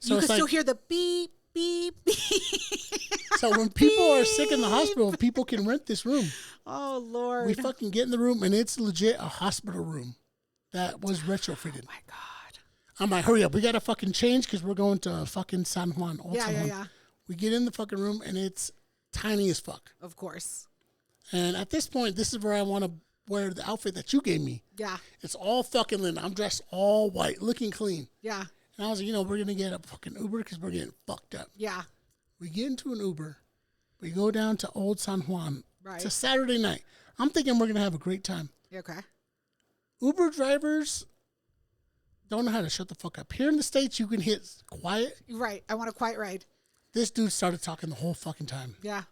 So you can still hear the beep, beep, beep. So when people are sick in the hospital, people can rent this room. Oh, Lord. We fucking get in the room, and it's legit a hospital room that was retrofitted. Oh, my God. I'm like, hurry up. We got to fucking change because we're going to fucking San Juan. Yeah. We get in the fucking room, and it's tiny as fuck. Of course. And at this point, this is where I want to wear the outfit that you gave me. Yeah. It's all fucking linen. I'm dressed all white, looking clean. Yeah. And I was like, we're going to get a fucking Uber because we're getting fucked up. Yeah. We get into an Uber. We go down to Old San Juan. Right. It's a Saturday night. I'm thinking we're going to have a great time. Okay. Uber drivers don't know how to shut the fuck up. Here in the States, you can hit quiet. Right. I want a quiet ride. This dude started talking the whole fucking time. Yeah.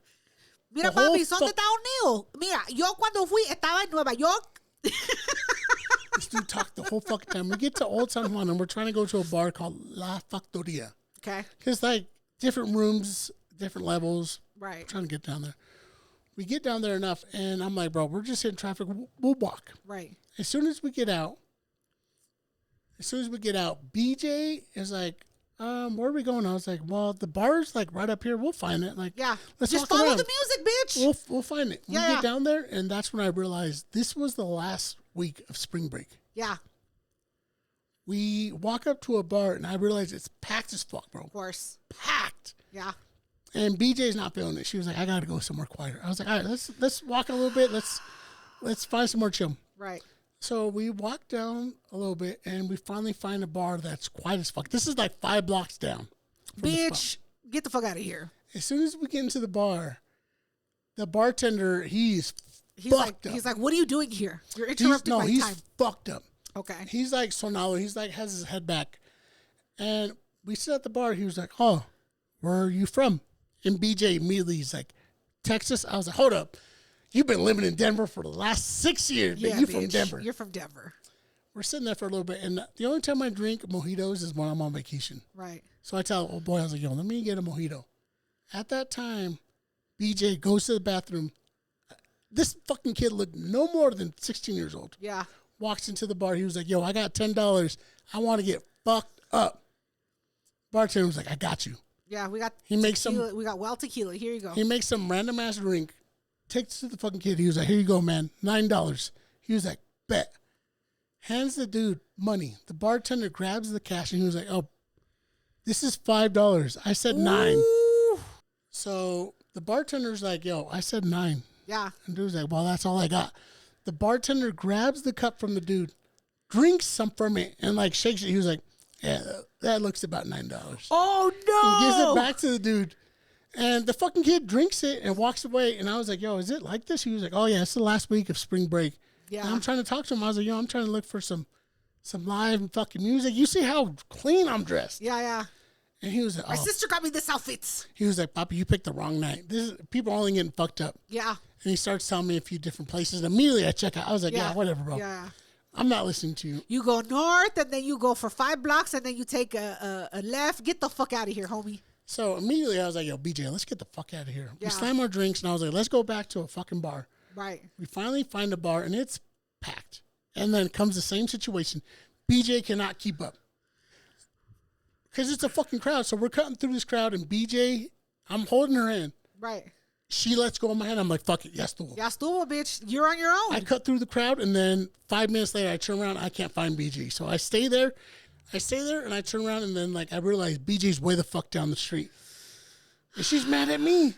Mira, papi, son de Estados Unidos. Mira, yo cuando fui estaba en Nueva York. This dude talked the whole fucking time. We get to Old San Juan, and we're trying to go to a bar called La Factoria. Okay. Because, like, different rooms, different levels. Right. We're trying to get down there. We get down there enough, and I'm like, bro, we're just in traffic. We'll walk. Right. As soon as we get out, BJ is like, where are we going? I was like, well, the bar's like right up here. We'll find it. Like, yeah, let's just follow the music, bitch. We'll find it. Yeah, we get down there, and that's when I realized this was the last week of spring break. Yeah. We walk up to a bar, and I realized it's packed as fuck, bro. Of course. Packed. Yeah. And BJ's not feeling it. She was like, I gotta go somewhere quieter. I was like, all right, let's walk a little bit. Let's find some more chill. Right. So we walk down a little bit, and we finally find a bar that's quiet as fuck. This is like 5 blocks down. Bitch, get the fuck out of here. As soon as we get into the bar, the bartender, he's fucked up. He's like, what are you doing here? You're interrupting my time. He's fucked up. Okay. He's like sonalo. He's like has his head back, and we sit at the bar. He was like, "Oh, where are you from?" And BJ immediately he's like, "Texas." I was like, "Hold up, you've been living in Denver for the last 6 years, but you're from Denver." You're from Denver. We're sitting there for a little bit, and the only time I drink mojitos is when I'm on vacation. Right. So I tell old boy, I was like, "Yo, let me get a mojito." At that time, BJ goes to the bathroom. This fucking kid looked no more than 16 years old. Yeah. Walks into the bar. He was like, "Yo, I got $10. I want to get fucked up." Bartender was like, "I got you." Yeah, we got tequila. We got tequila. Here you go. He makes some random ass drink. Takes it to the fucking kid. He was like, "Here you go, man. $9." He was like, "Bet." Hands the dude money. The bartender grabs the cash and he was like, "Oh, this is $5." I said $9. So the bartender's like, "Yo, I said $9." Yeah. And dude's like, "Well, that's all I got." The bartender grabs the cup from the dude, drinks some from it, and like shakes it. He was like, "Yeah, that looks about $9." Oh no! And gives it back to the dude. And the fucking kid drinks it and walks away. And I was like, "Yo, is it like this?" He was like, "Oh yeah, it's the last week of spring break." Yeah. And I'm trying to talk to him. I was like, "Yo, I'm trying to look for some live fucking music. You see how clean I'm dressed?" Yeah, yeah. And he was like, My sister got me this outfit. He was like, "Papi, you picked the wrong night. People are only getting fucked up." Yeah. And he starts telling me a few different places. And immediately I check out. I was like, yeah, whatever, bro. Yeah. I'm not listening to you. You go north, and then you go for 5 blocks, and then you take a left. Get the fuck out of here, homie. So immediately I was like, "Yo, BJ, let's get the fuck out of here." Yeah. We slam our drinks, and I was like, "Let's go back to a fucking bar." Right. We finally find a bar, and it's packed. And then comes the same situation. BJ cannot keep up. Because it's a fucking crowd. So we're cutting through this crowd, and BJ, I'm holding her hand. Right. She lets go of my hand. I'm like, "Fuck it. Yes, estuvo." Ya estuvo, bitch. You're on your own. I cut through the crowd, and then 5 minutes later, I turn around. I can't find BJ. So I stay there. And I turn around, and then like I realize BJ's way the fuck down the street. And she's mad at me.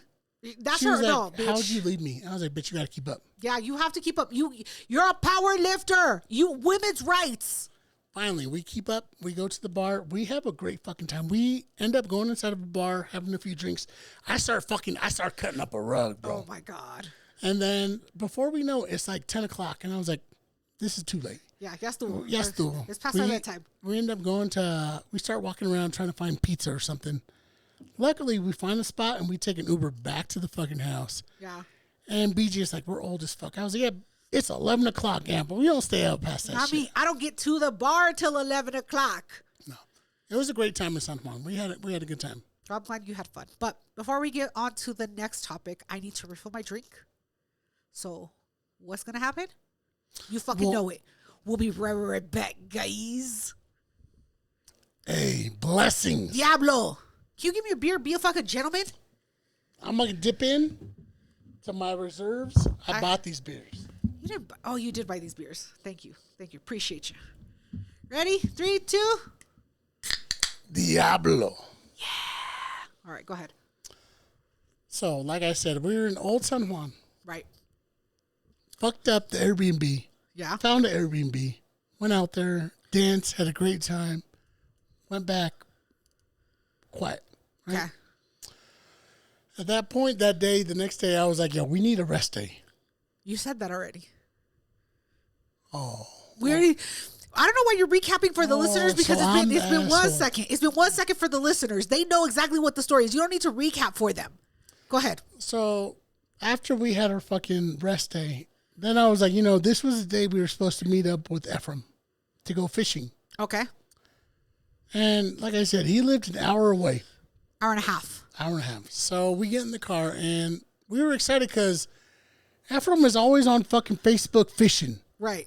That's she her. was like, No, bitch. "How'd you leave me?" I was like, "Bitch, you got to keep up." Yeah, you have to keep up. You're a power lifter. You women's rights. Finally, we keep up. We go to the bar. We have a great fucking time. We end up going inside of a bar, having a few drinks. I start cutting up a rug, bro. Oh my God. And then before we know it, it's like 10 o'clock. And I was like, "This is too late." Yeah, ya estuvo. Yes, estuvo. It's past our bedtime. We end up we start walking around trying to find pizza or something. Luckily, we find a spot and we take an Uber back to the fucking house. Yeah. And BJ's like, "We're old as fuck." I was like, "Yeah, it's 11 o'clock, but we don't stay out past that shit." I don't get to the bar till 11 o'clock. No. It was a great time in San Juan. We had a good time. I'm glad you had fun. But before we get on to the next topic, I need to refill my drink. So what's going to happen? You fucking know it. We'll be right back, guys. Hey, blessings. Diablo. Can you give me a beer? Be a fucking gentleman. I'm going to dip in to my reserves. I bought these beers. You didn't. Oh, you did buy these beers. Thank you. Appreciate you. Ready? 3, 2. Diablo. Yeah. All right, go ahead. So, like I said, we were in Old San Juan. Right. Fucked up the Airbnb. Yeah. Found an Airbnb. Went out there, danced, had a great time. Went back. Quiet. Right? Okay. At that point, the next day, I was like, "Yo, we need a rest day." You said that already. Oh. We already. I don't know why you're recapping for the listeners because it's been 1 second. It's been 1 second for the listeners. They know exactly what the story is. You don't need to recap for them. Go ahead. So after we had our fucking rest day, then I was like, this was the day we were supposed to meet up with Ephraim to go fishing. Okay. And like I said, he lived an hour away. Hour and a half. So we get in the car and we were excited because Ephraim is always on fucking Facebook fishing. Right.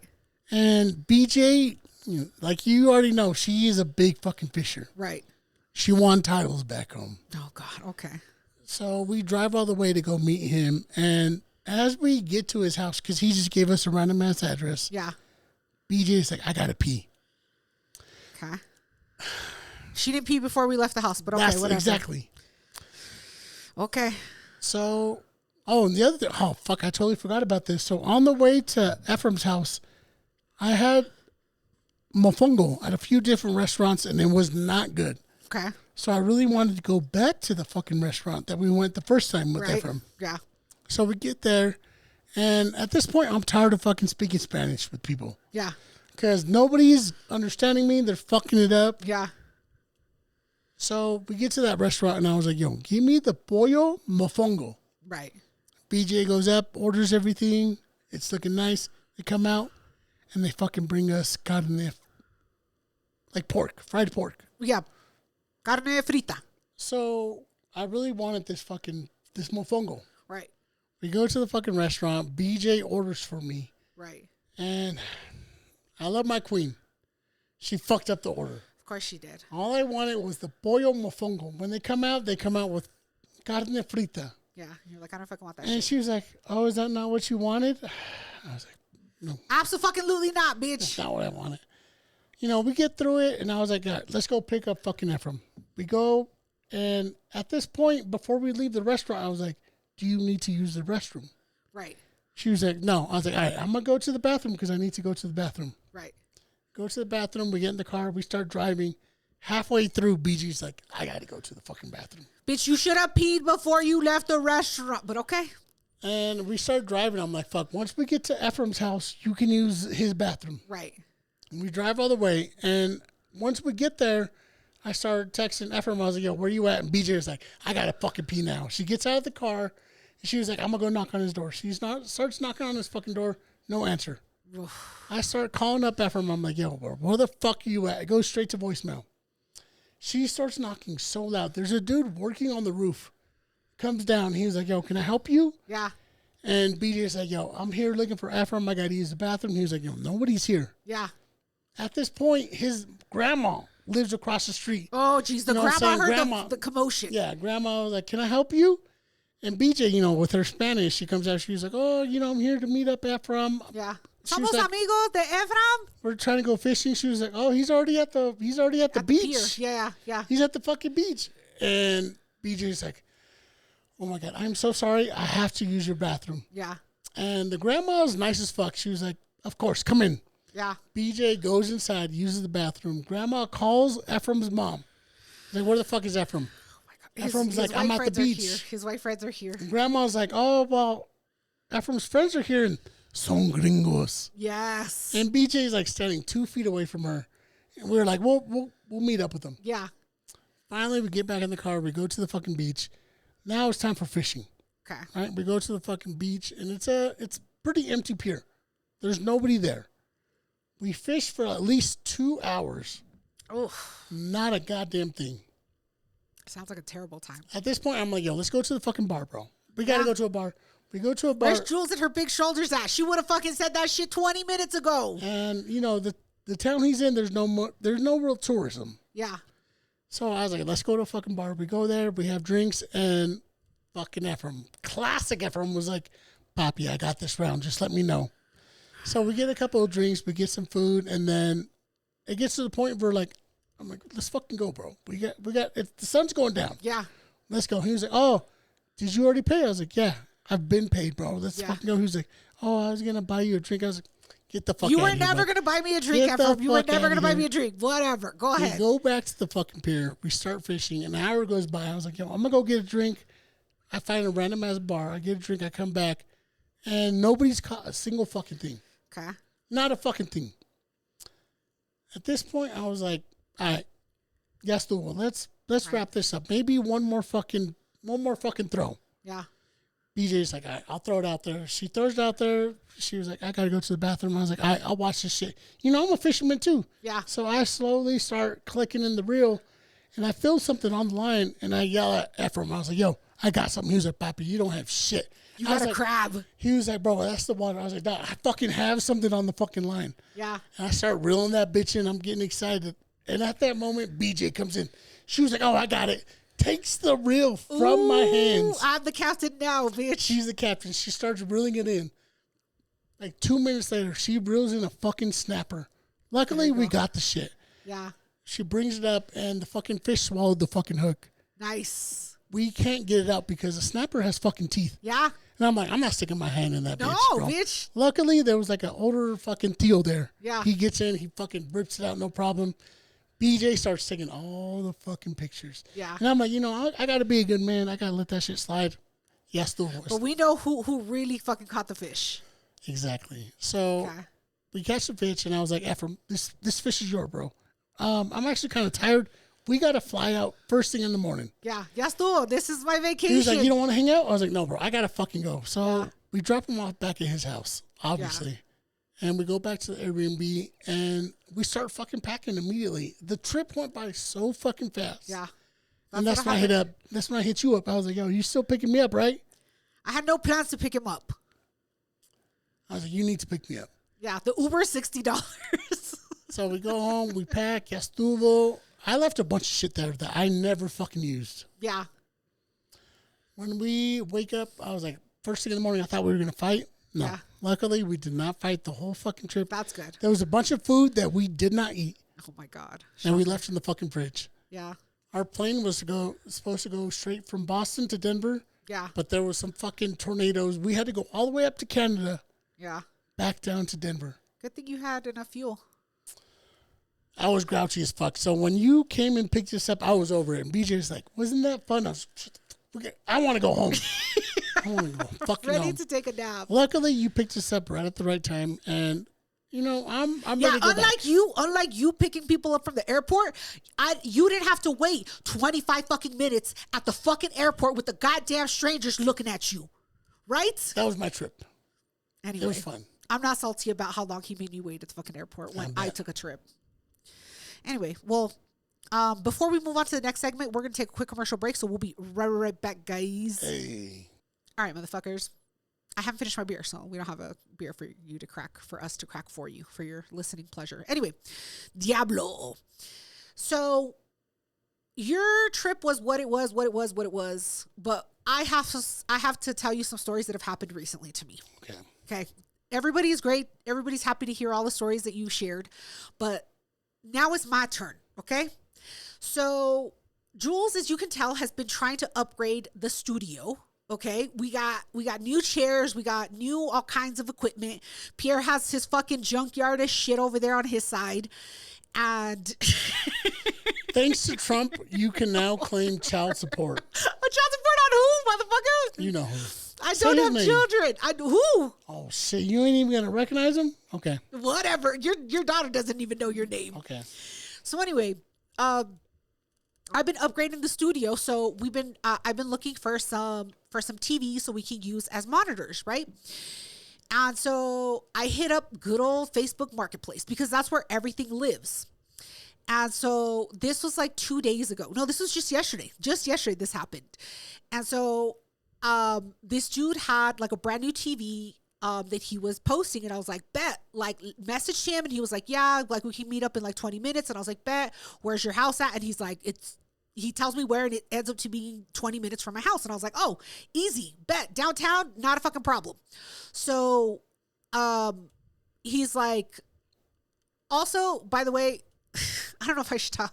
And BJ, like you already know, she is a big fucking fisher. Right. She won titles back home. Oh, God. Okay. So we drive all the way to go meet him. And as we get to his house, because he just gave us a random ass address. Yeah. BJ's like, "I got to pee." Okay. She didn't pee before we left the house, but okay, whatever. Exactly. Okay. So, and the other thing, I totally forgot about this. So on the way to Ephraim's house, I had mofongo at a few different restaurants, and it was not good. Okay. So I really wanted to go back to the fucking restaurant that we went the first time with Ephraim. Yeah. So we get there, And at this point, I'm tired of fucking speaking Spanish with people. Yeah. Because nobody's understanding me. They're fucking it up. Yeah. So we get to that restaurant, and I was like, yo, give me the pollo mofongo. Right. BJ goes up, orders everything. It's looking nice. They come out, and they fucking bring us carne, like pork, fried pork. Yeah. Carne frita. So I really wanted this mofongo. Right. We go to the fucking restaurant. BJ orders for me. Right. And I love my queen. She fucked up the order. Of course she did. All I wanted was the pollo mofongo. When they come out with carne frita. Yeah. You're like, I don't fucking want that and shit. she was like, oh, is that not what you wanted? I was like, no. Absolutely not, bitch. That's not what I wanted. You know, we get through it, and I was like, all right, let's go pick up fucking Ephraim. We go, and at this point, before we leave the restaurant, I was like, do you need to use the restroom? Right. She was like, no. I was like, all right, I'm going to go to the bathroom because I need to go to the bathroom. Right. Go to the bathroom. We get in the car. We start driving. Halfway through, BG's like, I got to go to the fucking bathroom. Bitch, you should have peed before you left the restaurant, but okay. And we start driving. I'm like, fuck, once we get to Ephraim's house, you can use his bathroom. Right. And we drive all the way. And once we get there, I started texting Ephraim. I was like, yo, where you at? And BJ was like, I got to fucking pee now. She gets out of the car. And she was like, I'm going to go knock on his door. She starts knocking on his fucking door. No answer. I start calling up Ephraim. I'm like, yo, where the fuck are you at? It goes straight to voicemail. She starts knocking so loud. There's a dude working on the roof. Comes down. He was like, yo, can I help you? Yeah. And BJ's like, yo, I'm here looking for Ephraim. I got to use the bathroom. He was like, yo, nobody's here. Yeah. At this point, his grandma lives across the street. Oh, geez. The grandma heard the commotion. Yeah. Grandma was like, can I help you? And BJ, you know, with her Spanish, she comes out. She's like, oh, you know, I'm here to meet up Ephraim. Yeah. Somos amigos de Ephraim. We're trying to go fishing. She was like, oh, he's already at the beach. Yeah. He's at the fucking beach. And BJ's like, oh my God, I'm so sorry. I have to use your bathroom. Yeah. And the grandma's nice as fuck. She was like, of course, come in. Yeah. BJ goes inside, uses the bathroom. Grandma calls Ephraim's mom. Like, where the fuck is Ephraim? Oh my God. Ephraim's like, I'm at the beach. His white friends are here. And Grandma's like, oh, well, Ephraim's friends are here and son gringos. Yes. And BJ's like standing 2 feet away from her. And we were like, we'll meet up with them. Yeah. Finally, we get back in the car. We go to the fucking beach. Now it's time for fishing. Okay. Right? We go to the fucking beach, and it's pretty empty pier. There's nobody there. We fish for at least 2 hours. Oh. Not a goddamn thing. Sounds like a terrible time. At this point, I'm like, yo, let's go to the fucking bar, bro. We got to go to a bar. We go to a bar. Where's Jules and her big shoulders at? She would have fucking said that shit 20 minutes ago. And, you know, the town he's in, there's no real tourism. Yeah. So I was like, let's go to a fucking bar. We go there. We have drinks. And fucking Ephraim, classic Ephraim, was like, Poppy, I got this round. Just let me know. So we get a couple of drinks. We get some food. And then it gets to the point where, like, I'm like, let's fucking go, bro. We got. The sun's going down. Yeah. Let's go. He was like, oh, did you already pay? I was like, yeah, I've been paid, bro. Let's fucking go. He was like, oh, I was going to buy you a drink. I was like, get the fuck out of here. You were never going to buy me a drink, Ephraim. You were never going to buy me a drink. Whatever. Go ahead. We go back to the fucking pier. We start fishing. An hour goes by. I was like, yo, I'm going to go get a drink. I find a random ass bar. I get a drink. I come back. And nobody's caught a single fucking thing. Okay. Not a fucking thing. At this point, I was like, all right, yes, let's wrap this up. Maybe one more fucking throw. Yeah. BJ's like, all right, I'll throw it out there. She throws it out there. She was like, I got to go to the bathroom. I was like, all right, I'll watch this shit. You know, I'm a fisherman too. Yeah. So I slowly start clicking in the reel, and I feel something on the line, and I yell at Ephraim. I was like, yo, I got something. He was like, Papi, you don't have shit. You got a crab. He was like, bro, that's the one. I was like, I fucking have something on the fucking line. Yeah. And I start reeling that bitch in. I'm getting excited. And at that moment, BJ comes in. She was like, oh, I got it. Takes the reel from my hands. I'm the captain now, bitch. She's the captain. She starts reeling it in. Like 2 minutes later, she reels in a fucking snapper. Luckily, we got the shit. Yeah. She brings it up, and the fucking fish swallowed the fucking hook. Nice. We can't get it out because the snapper has fucking teeth. Yeah. And I'm like, I'm not sticking my hand in that bitch, bro. Bitch. Luckily, there was like an older fucking Theo there. Yeah. He gets in, he fucking rips it out, no problem. BJ starts taking all the fucking pictures. Yeah. And I'm like, you know, I got to be a good man. I got to let that shit slide. Yes, the But we know who really fucking caught the fish. Exactly. So we catch the fish, and I was like, Ephraim, this fish is yours, bro. I'm actually kind of tired. We got to fly out first thing in the morning. Yeah. Yes, tú. This is my vacation. He was like, you don't want to hang out? I was like, no, bro. I got to fucking go. So we drop him off back at his house, obviously. Yeah. And we go back to the Airbnb, and we start fucking packing immediately. The trip went by so fucking fast. Yeah. And that's when I hit you up. I was like, yo, you still picking me up, right? I had no plans to pick him up. I was like, you need to pick me up. Yeah, the Uber $60. So we go home, we pack, ya estuvo. I left a bunch of shit there that I never fucking used. Yeah. When we wake up, I was like, first thing in the morning, I thought we were going to fight. No. Yeah. Luckily, we did not fight the whole fucking trip. That's good. There was a bunch of food that we did not eat. Oh, my God. And we left in the fucking fridge. Yeah. Our plane was supposed to go straight from Boston to Denver. Yeah. But there was some fucking tornadoes. We had to go all the way up to Canada. Yeah. Back down to Denver. Good thing you had enough fuel. I was grouchy as fuck. So when you came and picked us up, I was over it. And BJ's like, wasn't that fun? I want to go home. I want to go fucking ready home. To take a nap. Luckily, you picked us up right at the right time. And, you know, I'm ready to go back. Unlike you picking people up from the airport, you didn't have to wait 25 fucking minutes at the fucking airport with the goddamn strangers looking at you. Right? That was my trip. Anyway. It was fun. I'm not salty about how long he made me wait at the fucking airport when I took a trip. Anyway, well, before we move on to the next segment, we're going to take a quick commercial break, so we'll be right back, guys. Hey. All right, motherfuckers. I haven't finished my beer, so we don't have a beer for you to crack, for us to crack for you, for your listening pleasure. Anyway, Diablo. So, your trip was what it was, but I have to tell you some stories that have happened recently to me. Okay. Everybody's great. Everybody's happy to hear all the stories that you shared, but now it's my turn, okay? So, Jules, as you can tell, has been trying to upgrade the studio, okay? We got new chairs, we got new all kinds of equipment. Pierre has his fucking junkyard of shit over there on his side, and thanks to Trump, you can now claim child support. Child support on who, motherfucker? You know who. I don't have children. Who? Oh, shit. You ain't even going to recognize him? Okay. Whatever. Your daughter doesn't even know your name. Okay. So anyway, I've been upgrading the studio. So I've been looking for some TVs so we can use as monitors, right? And so I hit up good old Facebook Marketplace because that's where everything lives. And so this was like 2 days ago. No, this was just yesterday. Just yesterday this happened. And so this dude had like a brand new TV that he was posting, and I was like, bet, like messaged him, and he was like, yeah, like we can meet up in like 20 minutes. And I was like, bet, where's your house at? And he's like, he tells me where, and it ends up to being 20 minutes from my house. And I was like, oh, easy, bet, downtown, not a fucking problem. So he's like, also, by the way, I don't know if I should tell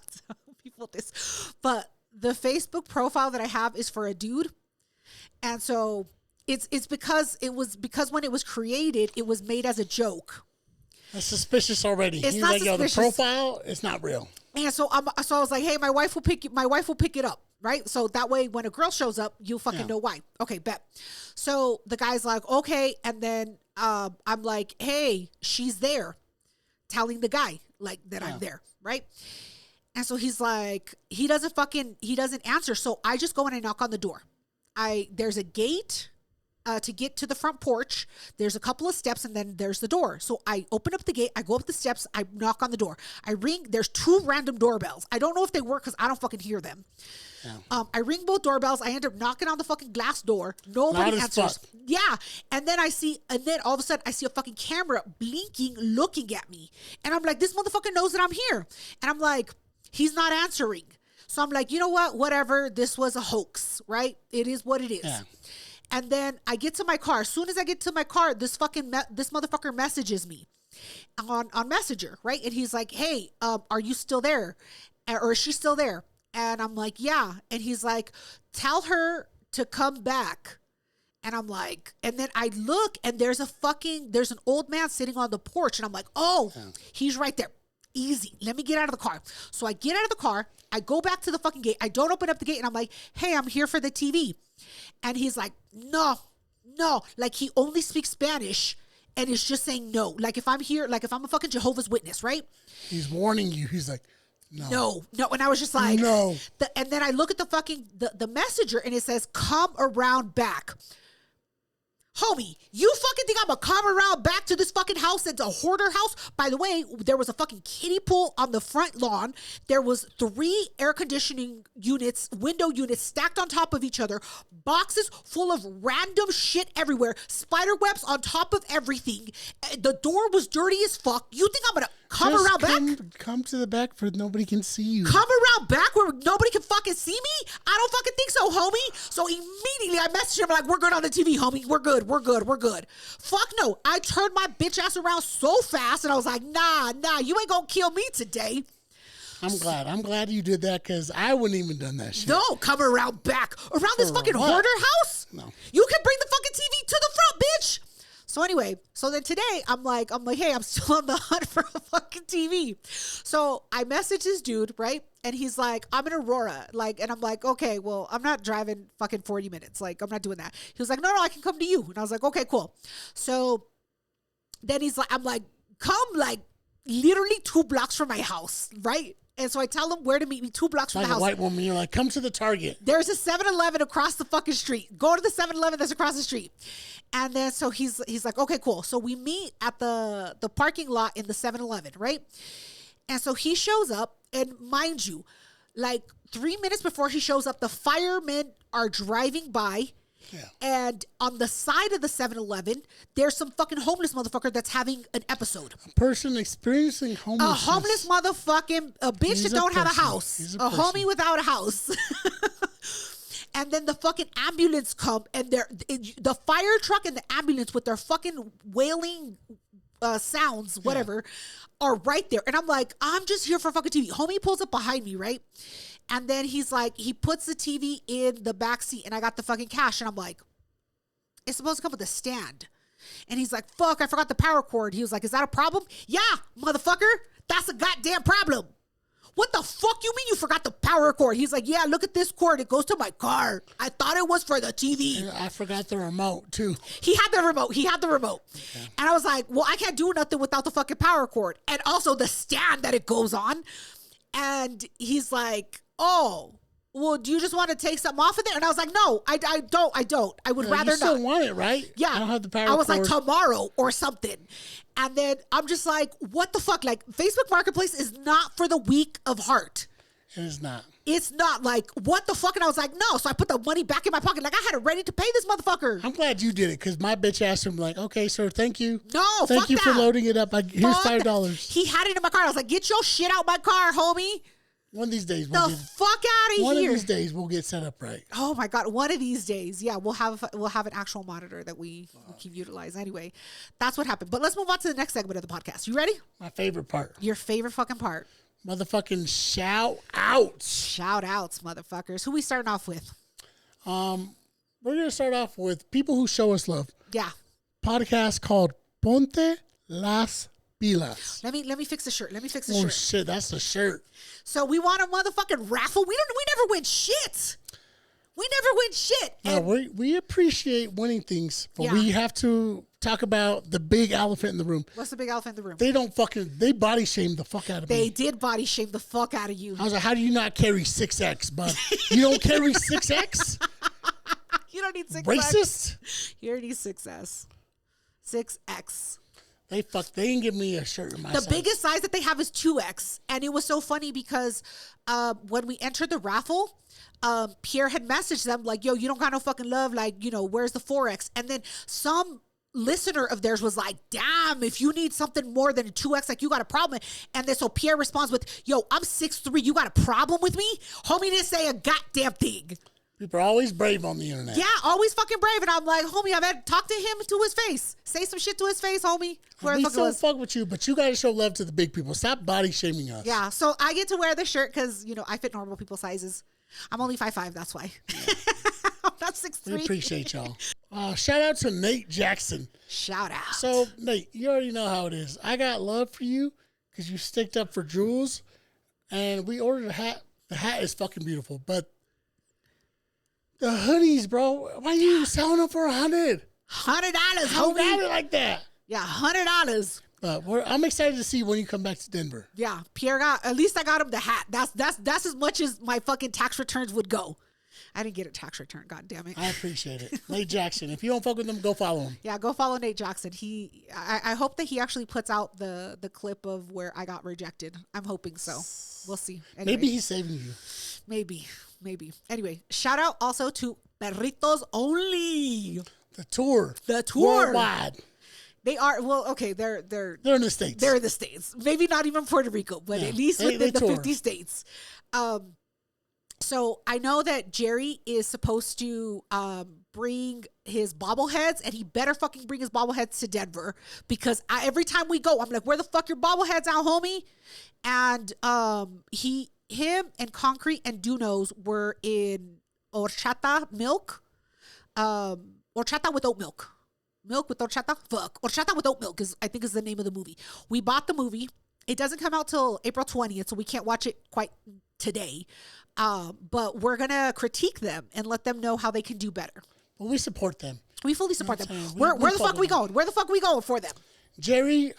people this, but the Facebook profile that I have is for a dude. And so it's because when it was created, it was made as a joke. That's suspicious already. It's He's not like, suspicious. Yo, the profile, it's not real. And so I was like, hey, my wife will pick it up, right? So that way, when a girl shows up, you'll fucking know why. Okay, bet. So the guy's like, okay, and then I'm like, hey, she's there, telling the guy like that I'm there, right? And so he's like, he doesn't answer. So I just go in and knock on the door. There's a gate to get to the front porch. There's a couple of steps, and then there's the door. So I open up the gate. I go up the steps. I knock on the door. I ring. There's 2 random doorbells. I don't know if they work because I don't fucking hear them. Yeah. I ring both doorbells. I end up knocking on the fucking glass door. Nobody answers. Yeah. And then all of a sudden I see a fucking camera blinking, looking at me. And I'm like, this motherfucker knows that I'm here. And I'm like, he's not answering. So I'm like, you know what? Whatever. This was a hoax, right? It is what it is. Yeah. And then I get to my car. As soon as I get to my car, this motherfucker messages me on Messenger, right? And he's like, hey, are you still there? Or is she still there? And I'm like, yeah. And he's like, tell her to come back. And I'm like, and then I look, and there's an old man sitting on the porch. And I'm like, oh, he's right there. Easy. Let me get out of the car. So I get out of the car. I go back to the fucking gate. I don't open up the gate. And I'm like, hey, I'm here for the TV. And he's like, no. Like, he only speaks Spanish. And it's just saying no. Like, if I'm here, like, if I'm a fucking Jehovah's Witness, right? He's warning you. He's like, no. And I was just like, no. And then I look at the fucking, the messenger, and it says, come around back. Homie, you fucking think I'm gonna come around back to this fucking house? It's a hoarder house. By the way, there was a fucking kiddie pool on the front lawn. There was 3 air conditioning units, window units stacked on top of each other. Boxes full of random shit everywhere. Spider webs on top of everything. The door was dirty as fuck. You think I'm gonna come around back? Come to the back where nobody can see you. Come around back where nobody can fucking see me? I don't fucking think so, homie. So immediately I messaged him like, we're good on the TV, homie. We're good. Fuck no. I turned my bitch ass around so fast and I was like, nah, you ain't gonna kill me today. I'm glad you did that because I wouldn't even done that shit. No, come around back. Around this fucking hoarder house? No. You can bring the fucking TV to the front, bitch. So anyway, so then today I'm like, hey, I'm still on the hunt for a fucking TV. So I messaged this dude, right? And he's like, I'm in Aurora. Like, and I'm like, okay, well, I'm not driving fucking 40 minutes. Like, I'm not doing that. He was like, no, I can come to you. And I was like, okay, cool. So then he's like, I'm like, come like literally 2 blocks from my house, right? And so I tell him where to meet me 2 blocks from the house. Like a white woman, you're like, come to the Target. There's a 7-Eleven across the fucking street. Go to the 7-Eleven that's across the street. And then so he's like, okay, cool. So we meet at the parking lot in the 7-Eleven, right? And so he shows up, and mind you, like 3 minutes before he shows up, the firemen are driving by. Yeah. And on the side of the 7-Eleven, there's some fucking homeless motherfucker that's having an episode. A person experiencing homelessness. A homeless motherfucking, a bitch that don't have a house. A homie without a house. And then the fucking ambulance come, and the fire truck and the ambulance with their fucking wailing sounds, whatever, are right there. And I'm like, I'm just here for fucking TV. Homie pulls up behind me, right? And then he's like, he puts the TV in the back seat, and I got the fucking cash. And I'm like, it's supposed to come with a stand. And he's like, fuck, I forgot the power cord. He was like, is that a problem? Yeah, motherfucker, that's a goddamn problem. What the fuck you mean you forgot the power cord? He's like, yeah, look at this cord. It goes to my car. I thought it was for the TV. And I forgot the remote, too. He had the remote. Okay. And I was like, well, I can't do nothing without the fucking power cord. And also the stand that it goes on. And he's like, oh, well, do you just want to take something off of there? And I was like, no, I don't. I would rather not. You still want it, right? Yeah. I don't have the power cord. I was like, tomorrow or something. And then I'm just like, what the fuck? Like, Facebook Marketplace is not for the weak of heart. It is not. It's not like, what the fuck? And I was like, no. So I put the money back in my pocket. Like, I had it ready to pay this motherfucker. I'm glad you did it because my bitch asked him, like, okay, sir, thank you. No, thank you for loading it up. Here's $5. He had it in my car. I was like, get your shit out my car, homie. One of these days, fuck out of here. One of these days, we'll get set up right. Oh my god, one of these days, yeah, we'll have an actual monitor that we can utilize. Anyway, that's what happened. But let's move on to the next segment of the podcast. You ready? My favorite part. Your favorite fucking part. Motherfucking shout outs. Shout outs, motherfuckers. Who we starting off with? We're gonna start off with people who show us love. Yeah. Podcast called Ponte las Pilas. Let me fix the shirt. Oh shit, that's the shirt. So we want a motherfucking raffle. We never win shit. Yeah, we appreciate winning things, but we have to talk about the big elephant in the room. What's the big elephant in the room? They body shame the fuck out of me. They did body shame the fuck out of you. I was like, how do you not carry 6X, bud? You don't carry 6X? You don't need 6X. Racist? You already need 6S. 6X. They didn't give me a shirt in my size. The biggest size that they have is 2X. And it was so funny because when we entered the raffle, Pierre had messaged them like, yo, you don't got no fucking love. Like, where's the 4X? And then some listener of theirs was like, damn, if you need something more than a 2X, like you got a problem. And then so Pierre responds with, yo, I'm 6'3". You got a problem with me? Homie didn't say a goddamn thing. People are always brave on the internet. Yeah, always fucking brave. And I'm like, homie, I better talk to him to his face. Say some shit to his face, homie. We still fuck with you, but you got to show love to the big people. Stop body shaming us. Yeah, so I get to wear this shirt because, I fit normal people sizes. I'm only 5'5", that's why. Yeah. I'm not 6'3". We appreciate y'all. Shout out to Nate Jackson. Shout out. So, Nate, you already know how it is. I got love for you. because you sticked up for Jules, and we ordered a hat. The hat is fucking beautiful, but the hoodies, bro, why are you selling them for $100? $100, How got it like that? Yeah, $100. But I'm excited to see when you come back to Denver. Yeah, Pierre got, at least I got him the hat. That's as much as my fucking tax returns would go. I didn't get a tax return, god damn it. I appreciate it. Nate Jackson. If you don't fuck with him, go follow him. Yeah, go follow Nate Jackson. I hope that he actually puts out the clip of where I got rejected. I'm hoping so. We'll see. Anyway, maybe he's saving you. Maybe. Anyway, shout out also to Perritos Only. The tour. Worldwide. They are, well, okay, they're in the States. They're in the States. Maybe not even Puerto Rico, but at least within the 50 states. So I know that Jerry is supposed to bring his bobbleheads, and he better fucking bring his bobbleheads to Denver, because every time we go, I'm like, where the fuck your bobbleheads out, homie? And him and Concrete and Dunos were in horchata milk, horchata with oat milk. Milk with horchata? Fuck. Horchata with oat milk I think is the name of the movie. We bought the movie. It doesn't come out till April 20th, so we can't watch it quite today. But we're going to critique them and let them know how they can do better. Well, we support them. We fully support them. Where the fuck we going? Where the fuck we going for them? Jerry,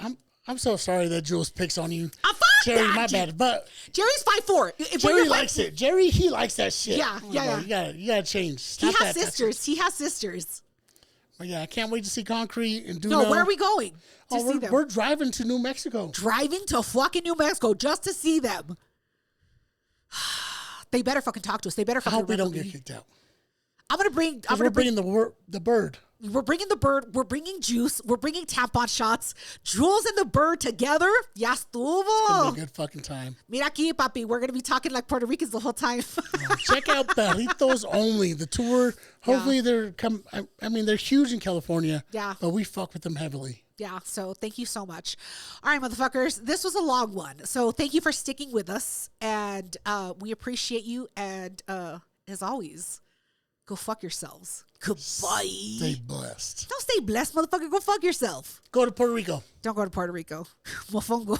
I'm so sorry that Jules picks on you. Jerry, my bad. But Jerry's 5'4". Jerry likes it. Jerry, he likes that shit. Yeah. You gotta change. He has sisters. But yeah, I can't wait to see Concrete and Duno. No, where are we going to see them? We're driving to New Mexico. Driving to fucking New Mexico just to see them. They better fucking talk to us. They better fucking. I hope we don't get kicked out. We're bringing the bird. We're bringing the bird. We're bringing juice. We're bringing tampon shots. Jules and the bird together. Ya estuvo. It's gonna be a good fucking time. Mira aquí, papi. We're gonna be talking like Puerto Ricans the whole time. Check out Perritos Only, the tour. Hopefully they're they're huge in California. Yeah. But we fuck with them heavily. Yeah, so thank you so much. All right, motherfuckers, this was a long one. So thank you for sticking with us, and we appreciate you. And as always, go fuck yourselves. Goodbye. Stay blessed. Don't stay blessed, motherfucker. Go fuck yourself. Go to Puerto Rico. Don't go to Puerto Rico. Mofongo.